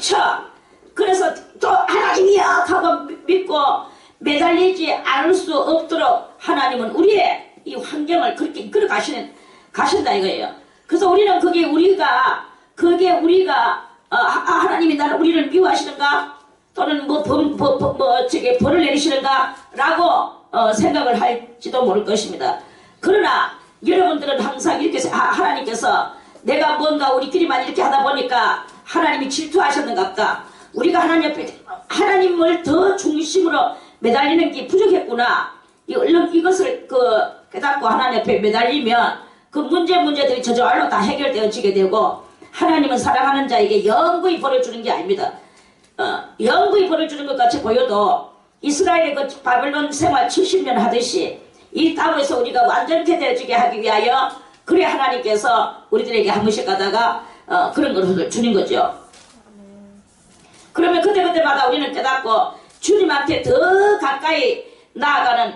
그래서 또 하나님이야 하고 믿고 매달리지 않을 수 없도록 하나님은 우리의 이 환경을 그렇게 이끌어 가신다 이거예요. 그래서 우리는 그게 우리가 하나님이 나를 우리를 미워하시는가 또는 벌을 내리시는가 라고 생각을 할지도 모를 것입니다. 그러나 여러분들은 항상 이렇게 하나님께서 내가 뭔가 우리끼리만 이렇게 하다 보니까 하나님이 질투하셨는갑다. 우리가 하나님 앞에 하나님을 더 중심으로 매달리는 게 부족했구나. 얼른 이것을 깨닫고 하나님 앞에 매달리면 그 문제들이 저절로 다 해결되어지게 되고 하나님은 사랑하는 자에게 영구히 벌을 주는 게 아닙니다. 영구히 벌을 주는 것 같이 보여도 이스라엘의 그 바벨론 생활 70년 하듯이 이 땅에서 우리가 완전케 되어지게 하기 위하여 그래 하나님께서 우리들에게 한 번씩 가다가 그런 것을 주는 거죠. 그러면 그때마다 우리는 깨닫고 주님한테 더 가까이 나아가는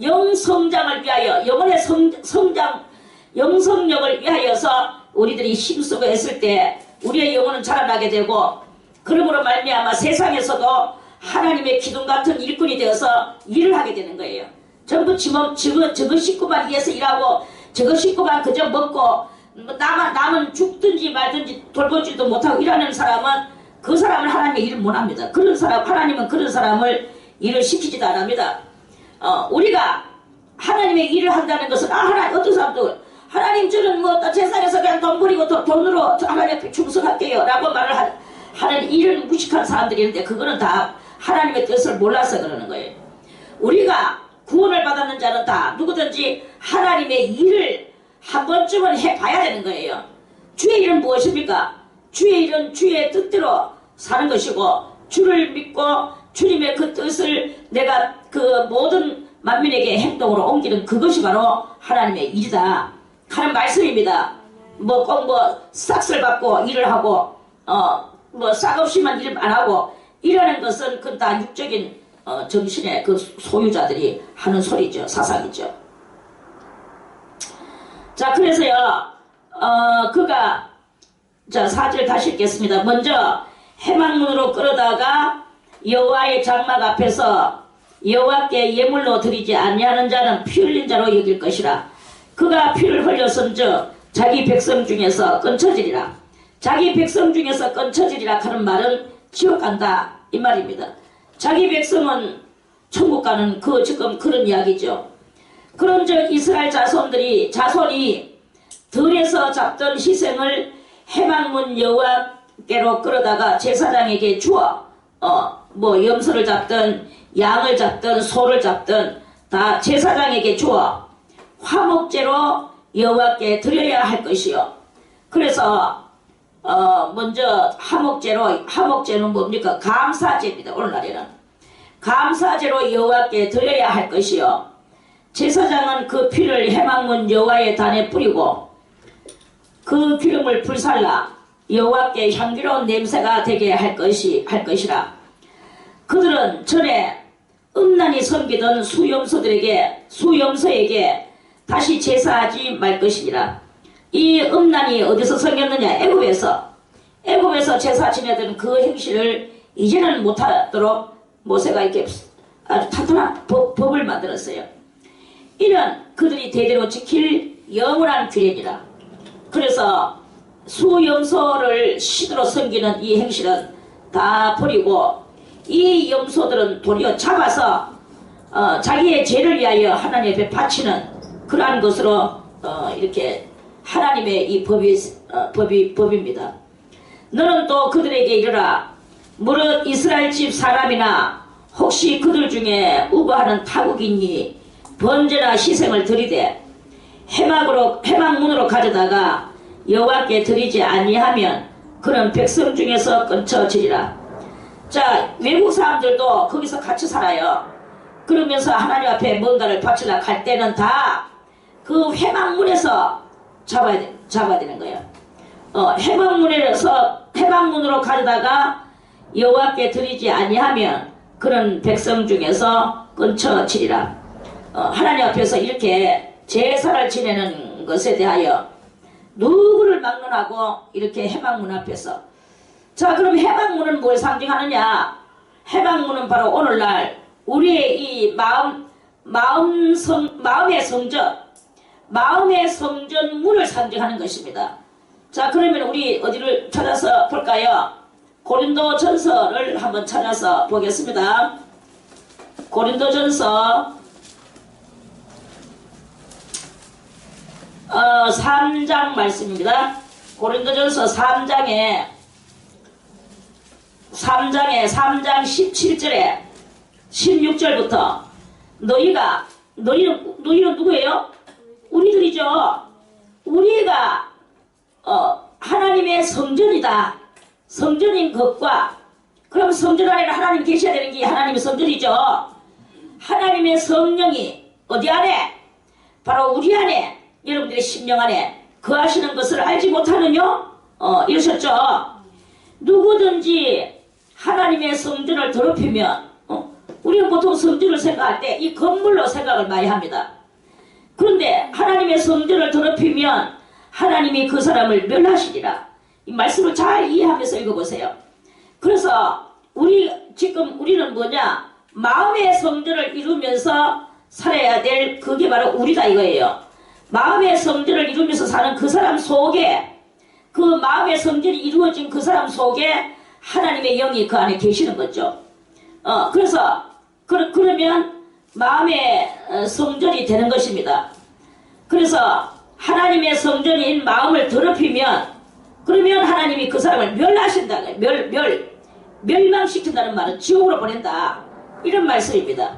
영성장을 위하여 영혼의 성장 영성력을 위하여서 우리들이 힘쓰고 했을 때 우리의 영혼은 자라나게 되고 그러므로 말미암아 세상에서도 하나님의 기둥 같은 일꾼이 되어서 일을 하게 되는 거예요. 전부 저거 식구만 위해서 일하고 저거 식구만 그저 먹고 남은 죽든지 말든지 돌보지도 못하고 일하는 사람은 그 사람을 하나님의 일을 못합니다. 하나님은 그런 사람을 일을 시키지도 않습니다. 우리가 하나님의 일을 한다는 것은 하나님 어떤 사람도 하나님 저는 세상에서 그냥 돈 버리고 돈으로 하나님 앞에 충성할게요 라고 말을 하는 일을 무식한 사람들이 있는데 그거는 다 하나님의 뜻을 몰라서 그러는 거예요. 우리가 구원을 받았는 자는 다 누구든지 하나님의 일을 한 번쯤은 해봐야 되는 거예요. 주의 일은 무엇입니까? 주의 일은 주의 뜻대로 사는 것이고 주를 믿고 주님의 그 뜻을 내가 그 모든 만민에게 행동으로 옮기는 그것이 바로 하나님의 일이다 하는 말씀입니다. 싹쓸 받고 일을 하고 싹 없이만 일 안 하고 이라는 것은 그건 다 육적인 정신의 그 소유자들이 하는 소리죠. 사상이죠. 자, 그래서요, 자, 4절 다시 읽겠습니다. 먼저, 해망문으로 끌어다가 여호와의 장막 앞에서 여호와께 예물로 드리지 아니하는 자는 피 흘린 자로 여길 것이라. 그가 피를 흘렸은즉 자기 백성 중에서 끊쳐지리라. 자기 백성 중에서 끊쳐지리라 하는 말은 지옥 간다 이 말입니다. 자기 백성은 천국 가는 지금 그런 이야기죠. 그런즉 이스라엘 자손이 들에서 잡던 희생을 해망문 여호와께로 끌어다가 제사장에게 주어 염소를 잡든 양을 잡든 소를 잡든 다 제사장에게 주어 화목제로 여호와께 드려야 할 것이요. 그래서 먼저 화목제는 뭡니까? 감사제입니다. 오늘날에는 감사제로 여호와께 드려야 할 것이요. 제사장은 그 피를 해망문 여호와의 단에 뿌리고 그 기름을 불살라 여호와께 향기로운 냄새가 되게 할 것이라. 그들은 전에 음란히 섬기던 수염소에게 다시 제사하지 말 것이니라. 이 음란이 어디서 섬겼느냐? 애굽에서 애굽에서 제사 지내던 그 행실을 이제는 못하도록 모세가 이렇게 아주 탄탄한 법을 만들었어요. 이는 그들이 대대로 지킬 영원한 규례니라. 그래서 수염소를 신으로 섬기는 이 행실은 다 버리고 이 염소들은 도리어 잡아서 자기의 죄를 위하여 하나님 앞에 바치는 그러한 것으로 이렇게 하나님의 이 법입니다. 너는 또 그들에게 이르라. 무릇 이스라엘 집 사람이나 혹시 그들 중에 우거하는 타국이니 번제나 희생을 드리되 회막문으로 가져다가 여호와께 드리지 아니하면 그는 백성 중에서 끊쳐지리라. 자, 외국 사람들도 거기서 같이 살아요. 그러면서 하나님 앞에 뭔가를 바치려고 할 때는 다 그 회막문에서 잡아야 되는 거예요. 회막문으로 가져다가 여호와께 드리지 아니하면 그런 백성 중에서 끊쳐지리라. 하나님 앞에서 이렇게 제사를 지내는 것에 대하여 누구를 막론하고 이렇게 회막문 앞에서. 자, 그럼 회막문은 뭘 상징하느냐? 회막문은 바로 오늘날 우리의 이 마음의 성전 문을 상징하는 것입니다. 자, 그러면 우리 어디를 찾아서 볼까요? 고린도전서를 한번 찾아서 보겠습니다. 고린도전서 3장 말씀입니다. 고린도전서 3장 17절에 16절부터 너희는 누구예요? 우리들이죠. 우리가 하나님의 성전이다. 성전인 것과, 그럼 성전 안에는 하나님 계셔야 되는 게 하나님의 성전이죠. 하나님의 성령이 어디 안에? 바로 우리 안에, 여러분들의 심령 안에 거하시는 것을 알지 못하느냐? 이러셨죠. 누구든지 하나님의 성전을 더럽히면, 우리가 보통 성전을 생각할 때 이 건물로 생각을 많이 합니다. 그런데 하나님의 성전을 더럽히면 하나님이 그 사람을 멸하시리라. 이 말씀을 잘 이해하면서 읽어보세요. 그래서 우리는 뭐냐? 마음의 성전을 이루면서 살아야 될 그게 바로 우리다 이거예요. 마음의 성전을 이루면서 사는 그 사람 속에, 그 마음의 성전이 이루어진 그 사람 속에 하나님의 영이 그 안에 계시는 거죠. 그래서 그러면 마음의 성전이 되는 것입니다. 그래서 하나님의 성전인 마음을 더럽히면, 그러면 하나님이 그 사람을 멸하신다. 멸망시킨다는 말은 지옥으로 보낸다. 이런 말씀입니다.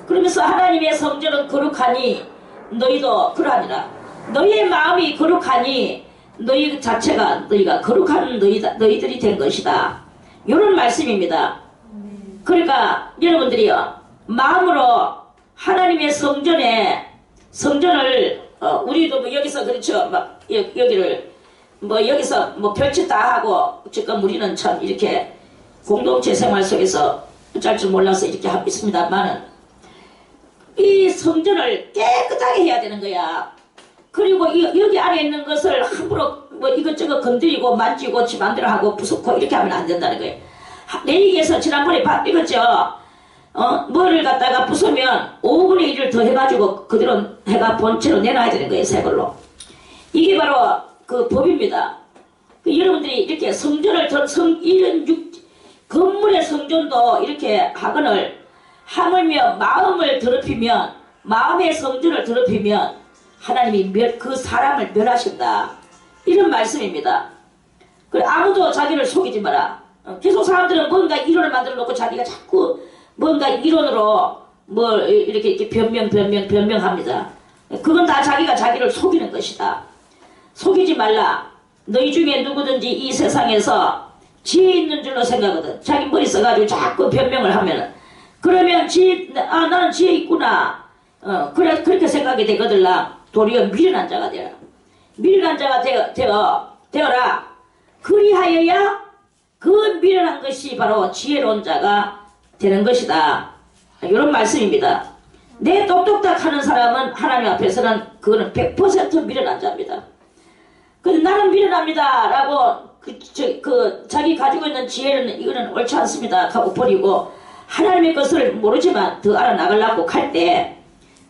그러면서 하나님의 성전은 거룩하니 너희도 그러하니라. 너희의 마음이 거룩하니 너희 자체가 너희가 거룩한 너희들이 된 것이다. 이런 말씀입니다. 그러니까 여러분들이요, 마음으로 하나님의 성전을 우리도 뭐 여기서 그렇죠. 막 여기를 뭐 여기서 뭐 별짓 다 하고, 지금 우리는 참 이렇게 공동체 생활 속에서 어쩔 줄 몰라서 이렇게 하고 있습니다만은, 이 성전을 깨끗하게 해야 되는 거야. 그리고 여기 안에 있는 것을 함부로 뭐 이것저것 건드리고 만지고 지 맘대로 하고 부수고 이렇게 하면 안 된다는 거예요. 내 얘기에서 지난번에 읽었죠. 뭐를 갖다가 부수면 5분의 1을 더 해가지고 그대로 해가 본체로 내놔야 되는 거예요, 새 걸로. 이게 바로 그 법입니다. 여러분들이 이렇게 성전을 이런 건물의 성전도 이렇게 하거늘 하물며 마음을 더럽히면, 마음의 성전을 더럽히면 하나님이 그 사람을 멸하신다. 이런 말씀입니다. 그래, 아무도 자기를 속이지 마라. 계속 사람들은 뭔가 이론을 만들어 놓고 자기가 자꾸 뭔가 이론으로 뭘 이렇게 변명합니다. 그건 다 자기가 자기를 속이는 것이다. 속이지 말라. 너희 중에 누구든지 이 세상에서 지혜 있는 줄로 생각하거든. 자기 머리 써가지고 자꾸 변명을 하면은, 그러면 나는 지혜 있구나. 그렇게 생각이 되거들라. 도리어 미련한 자가 되라. 미련한 자가 되어라. 그리하여야 그 미련한 것이 바로 지혜로운 자가 되는 것이다. 이런 말씀입니다. 내 똑똑딱 하는 사람은 하나님 앞에서는 그거는 100% 미련한 자입니다. 근데 나는 미련합니다 라고 자기 가지고 있는 지혜는 이거는 옳지 않습니다 하고 버리고 하나님의 것을 모르지만 더 알아나가려고 할 때,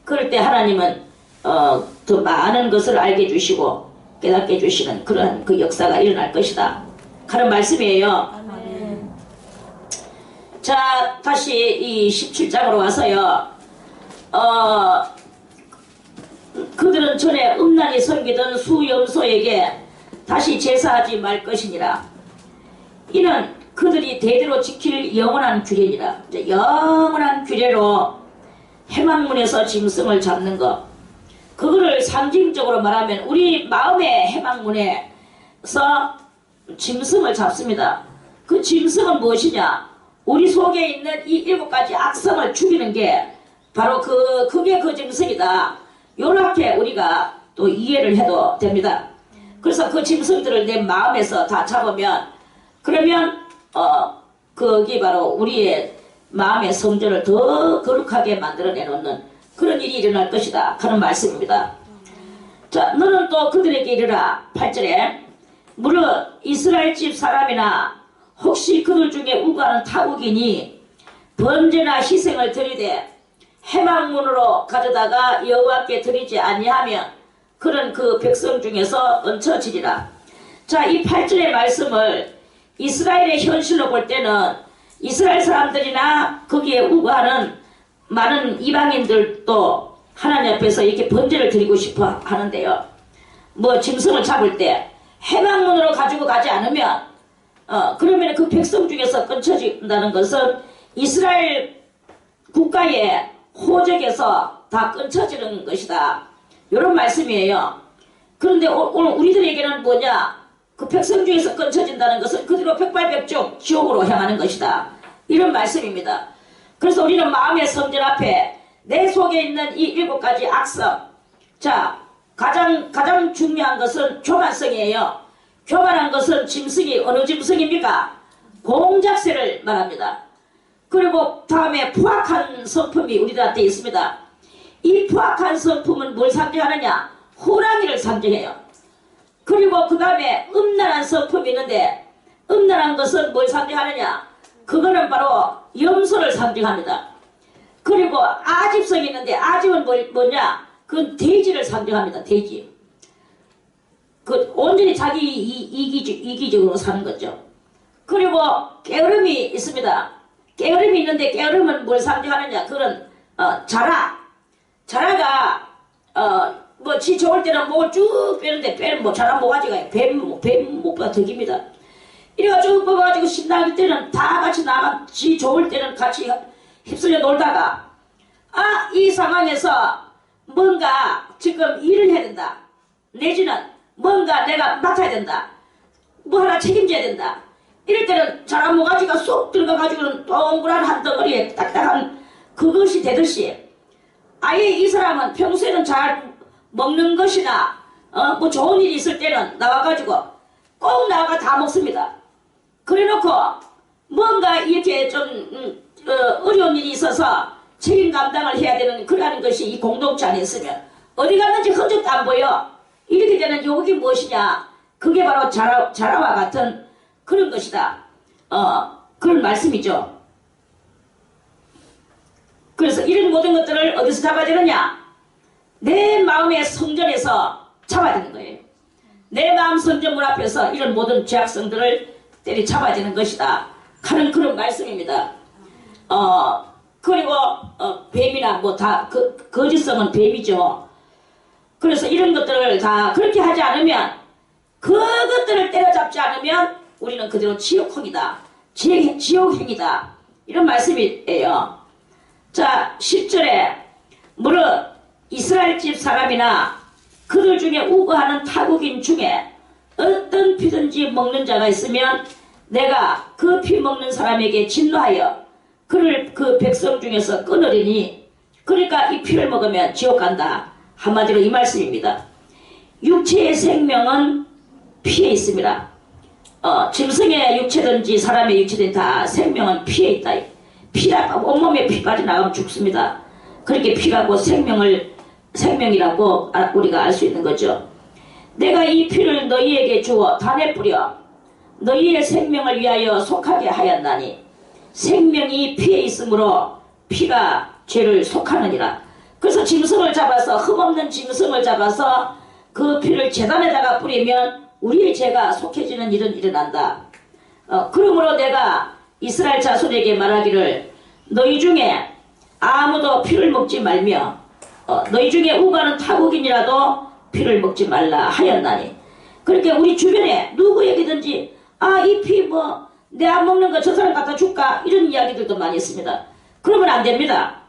그럴 때 하나님은 더 많은 것을 알게 해주시고 깨닫게 해주시는 그런 그 역사가 일어날 것이다 하는 말씀이에요. 아멘. 자, 다시 이 17장으로 와서요. 그들은 전에 음란히 섬기던 수염소에게 다시 제사하지 말 것이니라. 이는 그들이 대대로 지킬 영원한 규례니라. 영원한 규례로 해망문에서 짐승을 잡는 것, 그거를 상징적으로 말하면 우리 마음의 해망문에서 짐승을 잡습니다. 그 짐승은 무엇이냐? 우리 속에 있는 이 7가지 악성을 죽이는 게 바로 그게 그 짐승이다. 요렇게 우리가 또 이해를 해도 됩니다. 그래서 그 짐승들을 내 마음에서 다 잡으면, 그러면 그게 바로 우리의 마음의 성전을 더 거룩하게 만들어내 놓는 그런 일이 일어날 것이다 하는 말씀입니다. 자, 너는 또 그들에게 이르라. 8절에 무릇 이스라엘 집 사람이나 혹시 그들 중에 우고하는 타국이니 번제나 희생을 드리되 해망문으로 가져다가 여호와께 드리지 아니하면 그런 그 백성 중에서 얹혀지리라. 자, 이 8절의 말씀을 이스라엘의 현실로 볼 때는 이스라엘 사람들이나 거기에 우고하는 많은 이방인들도 하나님 앞에서 이렇게 번제를 드리고 싶어 하는데요. 뭐 짐승을 잡을 때 해망문으로 가지고 가지 않으면 그러면 그 백성 중에서 끊쳐진다는 것은 이스라엘 국가의 호적에서 다 끊쳐지는 것이다. 이런 말씀이에요. 그런데 오늘 우리들에게는 뭐냐? 그 백성 중에서 끊쳐진다는 것은 그대로 백발백중 지옥으로 향하는 것이다. 이런 말씀입니다. 그래서 우리는 마음의 성전 앞에 내 속에 있는 이 7가지 악성, 자, 가장 중요한 것은 교만성이에요. 교만한 것은 짐승이 어느 짐승입니까? 공작새를 말합니다. 그리고 다음에 포악한 성품이 우리들한테 있습니다. 이 포악한 성품은 뭘 상징하느냐? 호랑이를 상징해요. 그리고 그 다음에 음란한 성품이 있는데 음란한 것은 뭘 상징하느냐? 그거는 바로 염소를 상징합니다. 그리고 아집성이 있는데 아집은 뭐냐? 그건 돼지를 상징합니다. 돼지. 그 온전히 자기 이기적으로 사는 거죠. 그리고 게으름이 있습니다. 게으름이 있는데 게으름은 뭘 상징하느냐? 그런 자라가 뭐 지 좋을 때는 목을 쭉 빼는데 빼는 뭐 자라 모가지가 뱀목보다 덕입니다. 이래가지고 뽑아가지고 신나할 때는 다 같이 나가, 지 좋을 때는 같이 휩쓸려 놀다가 이 상황에서 뭔가 지금 일을 해야 된다. 내지는 뭔가 내가 맡아야 된다. 뭐 하나 책임져야 된다. 이럴 때는 자라 모가지가 쏙 들어가가지고는 동그란 한 덩어리에 딱딱한 그것이 되듯이 아예 이 사람은 평소에는 잘 먹는 것이나 뭐 좋은 일이 있을 때는 나와가지고 꼭 나와가 다 먹습니다. 그래놓고 뭔가 이렇게 좀 어려운 일이 있어서 책임 감당을 해야 되는 그러한 것이 이 공동체 안에 있으면 어디 갔는지 흔적도 안 보여. 이렇게 되는 요게 무엇이냐? 그게 바로 자라와 같은 그런 것이다. 그런 말씀이죠. 그래서 이런 모든 것들을 어디서 잡아야 되느냐? 내 마음의 성전에서 잡아야 되는 거예요. 내 마음 성전문 앞에서 이런 모든 죄악성들을 때리잡아야 되는 것이다 하는 그런 말씀입니다. 그리고 뱀이나 뭐 다 거짓성은 뱀이죠. 그래서 이런 것들을 다 그렇게 하지 않으면, 그것들을 때려잡지 않으면 우리는 그대로 지옥행이다, 지옥행이다, 이런 말씀이에요. 자, 10절에 무릇 이스라엘 집 사람이나 그들 중에 우거하는 타국인 중에 어떤 피든지 먹는 자가 있으면 내가 그 피 먹는 사람에게 진노하여 그를 그 백성 중에서 끊으리니, 그러니까 이 피를 먹으면 지옥 간다. 한마디로 이 말씀입니다. 육체의 생명은 피에 있습니다. 짐승의 육체든지 사람의 육체든지 다 생명은 피에 있다. 피가 온몸에 피 빠져나가면 죽습니다. 그렇게 피가 곧 생명이라고 우리가 알 수 있는 거죠. 내가 이 피를 너희에게 주어 단에 뿌려 너희의 생명을 위하여 속하게 하였나니 생명이 피에 있으므로 피가 죄를 속하느니라. 그래서 짐승을 잡아서 흠없는 짐승을 잡아서 그 피를 제단에다가 뿌리면 우리의 죄가 속해지는 일은 일어난다. 그러므로 내가 이스라엘 자손에게 말하기를 너희 중에 아무도 피를 먹지 말며 너희 중에 우가는 타국인이라도 피를 먹지 말라 하였나니. 그러니까 우리 주변에 누구에게든지 이 피 뭐 내 안 먹는 거 저 사람 갖다 줄까 이런 이야기들도 많이 있습니다. 그러면 안 됩니다.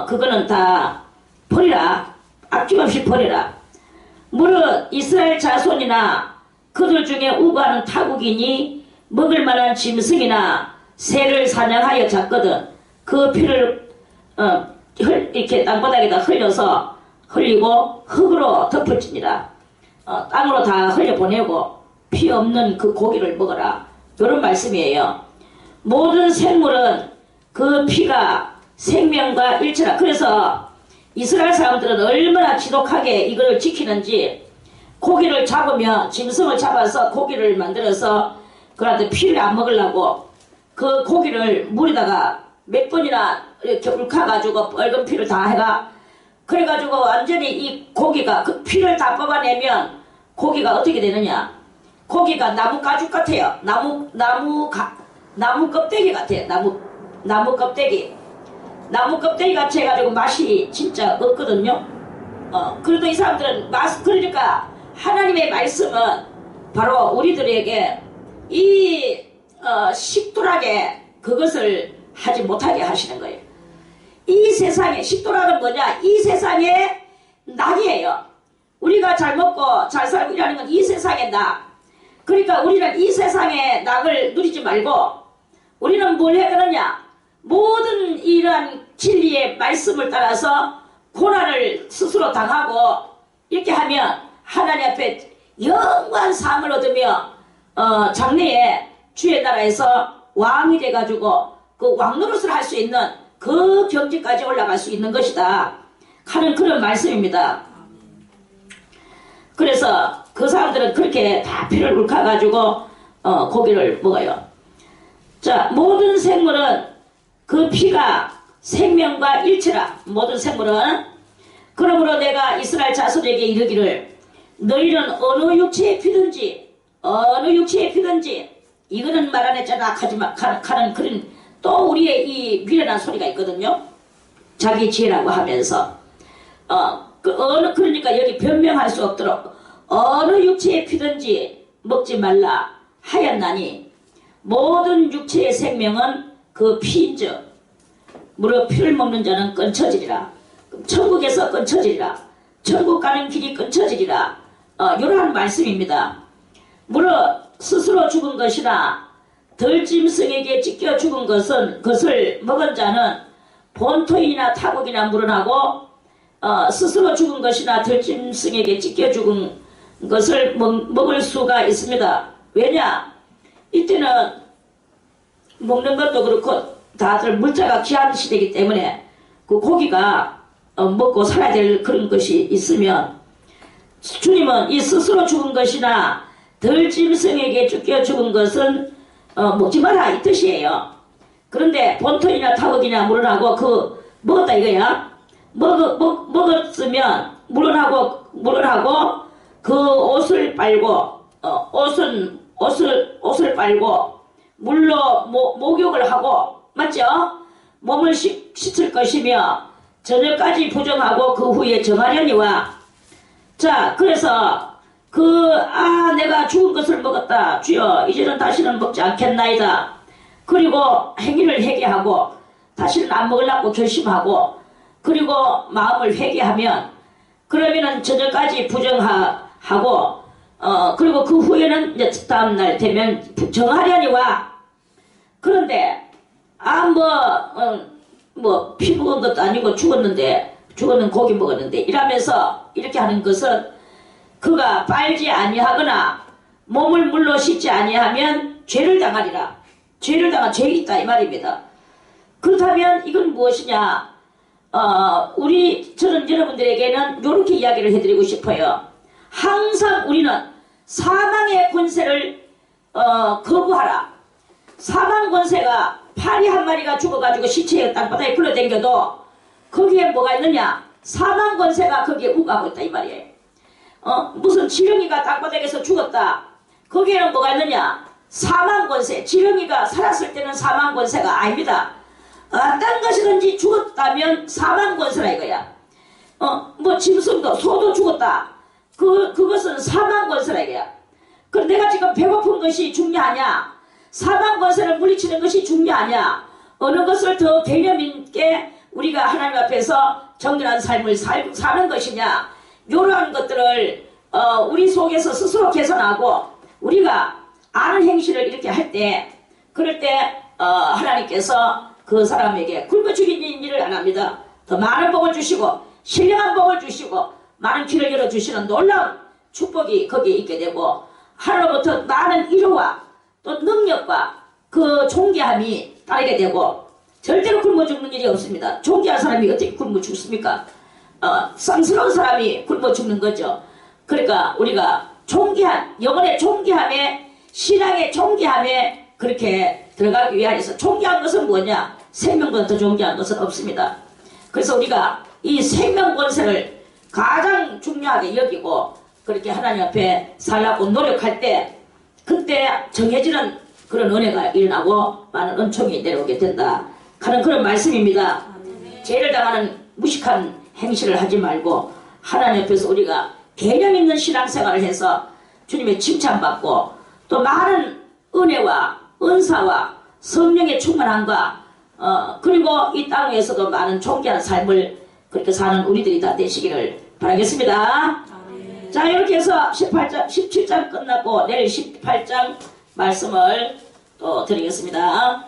그거는 다 버리라. 아낌없이 버리라. 물론 이스라엘 자손이나 그들 중에 우고하는 타국인이 먹을 만한 짐승이나 새를 사냥하여 잡거든 그 피를 이렇게 땅바닥에다 흘려서 흘리고 흙으로 덮을지니라. 땅으로 다 흘려보내고 피 없는 그 고기를 먹어라. 이런 말씀이에요. 모든 생물은 그 피가 생명과 일치라. 그래서 이스라엘 사람들은 얼마나 지독하게 이걸 지키는지 고기를 잡으면 짐승을 잡아서 고기를 만들어서 그한테 피를 안 먹으려고 그 고기를 물에다가 몇 번이나 이렇게 울카가지고 빨간 피를 다 해가 그래가지고 완전히 이 고기가 그 피를 다 뽑아내면 고기가 어떻게 되느냐. 고기가 나무 가죽 같아요. 나무 껍데기 같아요. 나무 껍데기. 나무 껍데기 같이 해가지고 맛이 진짜 없거든요. 그래도 이 사람들은 그러니까 하나님의 말씀은 바로 우리들에게 이 식도락에 그것을 하지 못하게 하시는 거예요. 이 세상에 식도락은 뭐냐? 이 세상의 낙이에요. 우리가 잘 먹고 잘 살고 이라는 건 이 세상의 낙. 그러니까 우리는 이 세상의 낙을 누리지 말고 우리는 뭘 해야 되느냐? 모든 이러한 진리의 말씀을 따라서 고난을 스스로 당하고 이렇게 하면 하나님 앞에 영원한 상을 얻으며 장래에 주의 나라에서 왕이 돼가지고 그 왕노릇을 할 수 있는 그 경지까지 올라갈 수 있는 것이다 하는 그런 말씀입니다. 그래서 그 사람들은 그렇게 다 피를 울카가지고 고기를 먹어요. 자, 모든 생물은 그 피가 생명과 일치라. 모든 생물은. 그러므로 내가 이스라엘 자손에게 이르기를 너희는 어느 육체에 피든지 이거는 말 안 했잖아 하는 그런 또 우리의 이 미련한 소리가 있거든요. 자기 지혜라고 하면서 그러니까 여기 변명할 수 없도록 어느 육체에 피든지 먹지 말라 하였나니 모든 육체의 생명은 그 피인즉 무릇 피를 먹는 자는 끊쳐지리라. 천국에서 끊쳐지리라. 천국 가는 길이 끊쳐지리라. 이러한 말씀입니다. 무릇 스스로 죽은 것이나 덜짐승에게 찢겨 죽은 것을 먹은 자는 본토인이나 타국이나 물어나고 스스로 죽은 것이나 덜짐승에게 찢겨 죽은 것을 먹을 수가 있습니다. 왜냐? 이때는 먹는 것도 그렇고 다들 물자가 귀한 시대이기 때문에 그 고기가 먹고 살아야 될 그런 것이 있으면 주님은 이 스스로 죽은 것이나 덜짐승에게 쫓겨 죽은 것은 먹지 마라 이 뜻이에요. 그런데 본토이나 타국이나 물어나고 그 먹었다 이거야. 먹었으면 물어나고 그 옷을 빨고 옷을 빨고 물로 목욕을 하고 맞죠? 몸을 씻을 것이며 저녁까지 부정하고 그 후에 정하려니와. 자, 그래서 내가 죽은 것을 먹었다 주여 이제는 다시는 먹지 않겠나이다. 그리고 행위를 회개하고 다시는 안 먹으려고 결심하고 그리고 마음을 회개하면 그러면은 저녁까지 부정하고 그리고 그 후에는 이제 다음날 되면 정하려니와. 그런데 피 먹은 것도 아니고 죽었는 고기 먹었는데 이러면서 이렇게 하는 것은 그가 빨지 아니하거나 몸을 물로 씻지 아니하면 죄를 당하리라. 죄를 당한 죄가 있다 이 말입니다. 그렇다면 이건 무엇이냐? 저는 여러분들에게는 이렇게 이야기를 해드리고 싶어요. 항상 우리는 사망의 권세를 거부하라. 사망 권세가 파리 한 마리가 죽어가지고 시체가 땅바닥에 굴러댕겨도 거기에 뭐가 있느냐? 사망 권세가 거기에 우가고 있다 이 말이에요. 무슨 지렁이가 땅바닥에서 죽었다. 거기에는 뭐가 있느냐? 사망 권세. 지렁이가 살았을 때는 사망 권세가 아닙니다. 어떤 것이든지 죽었다면 사망 권세라 이거야. 뭐 짐승도 소도 죽었다. 그것은 사망 권세라 이거야. 그럼 내가 지금 배고픈 것이 중요하냐? 사망 권세를 물리치는 것이 중요하냐? 어느 것을 더 개념 있게 우리가 하나님 앞에서 정결한 삶을 사는 것이냐? 이러한 것들을 우리 속에서 스스로 개선하고 우리가 아는 행실을 이렇게 할 때, 그럴 때 하나님께서 그 사람에게 굶어 죽이는 일을 안 합니다. 더 많은 복을 주시고 신령한 복을 주시고 많은 길을 열어주시는 놀라운 축복이 거기에 있게 되고 하나로부터 많은 위로와 또 능력과 그 존귀함이 따르게 되고 절대로 굶어 죽는 일이 없습니다. 존귀한 사람이 어떻게 굶어 죽습니까? 쌍스러운 사람이 굶어 죽는 거죠. 그러니까 우리가 존귀한 영혼의 존귀함에 신앙의 존귀함에 그렇게 들어가기 위하여서 존귀한 것은 뭐냐? 생명보다 더 존귀한 것은 없습니다. 그래서 우리가 이 생명 권세를 가장 중요하게 여기고 그렇게 하나님 앞에 살라고 노력할 때 그때 정해지는 그런 은혜가 일어나고 많은 은총이 내려오게 된다 하는 그런 말씀입니다. 죄를 당하는 무식한 행실을 하지 말고 하나님 앞에서 우리가 개념 있는 신앙생활을 해서 주님의 칭찬받고 또 많은 은혜와 은사와 성령의 충만함과 그리고 이 땅 위에서도 많은 존귀한 삶을 그렇게 사는 우리들이 다 되시기를 바라겠습니다. 자, 이렇게 해서 17장 끝났고 내일 18장 말씀을 또 드리겠습니다.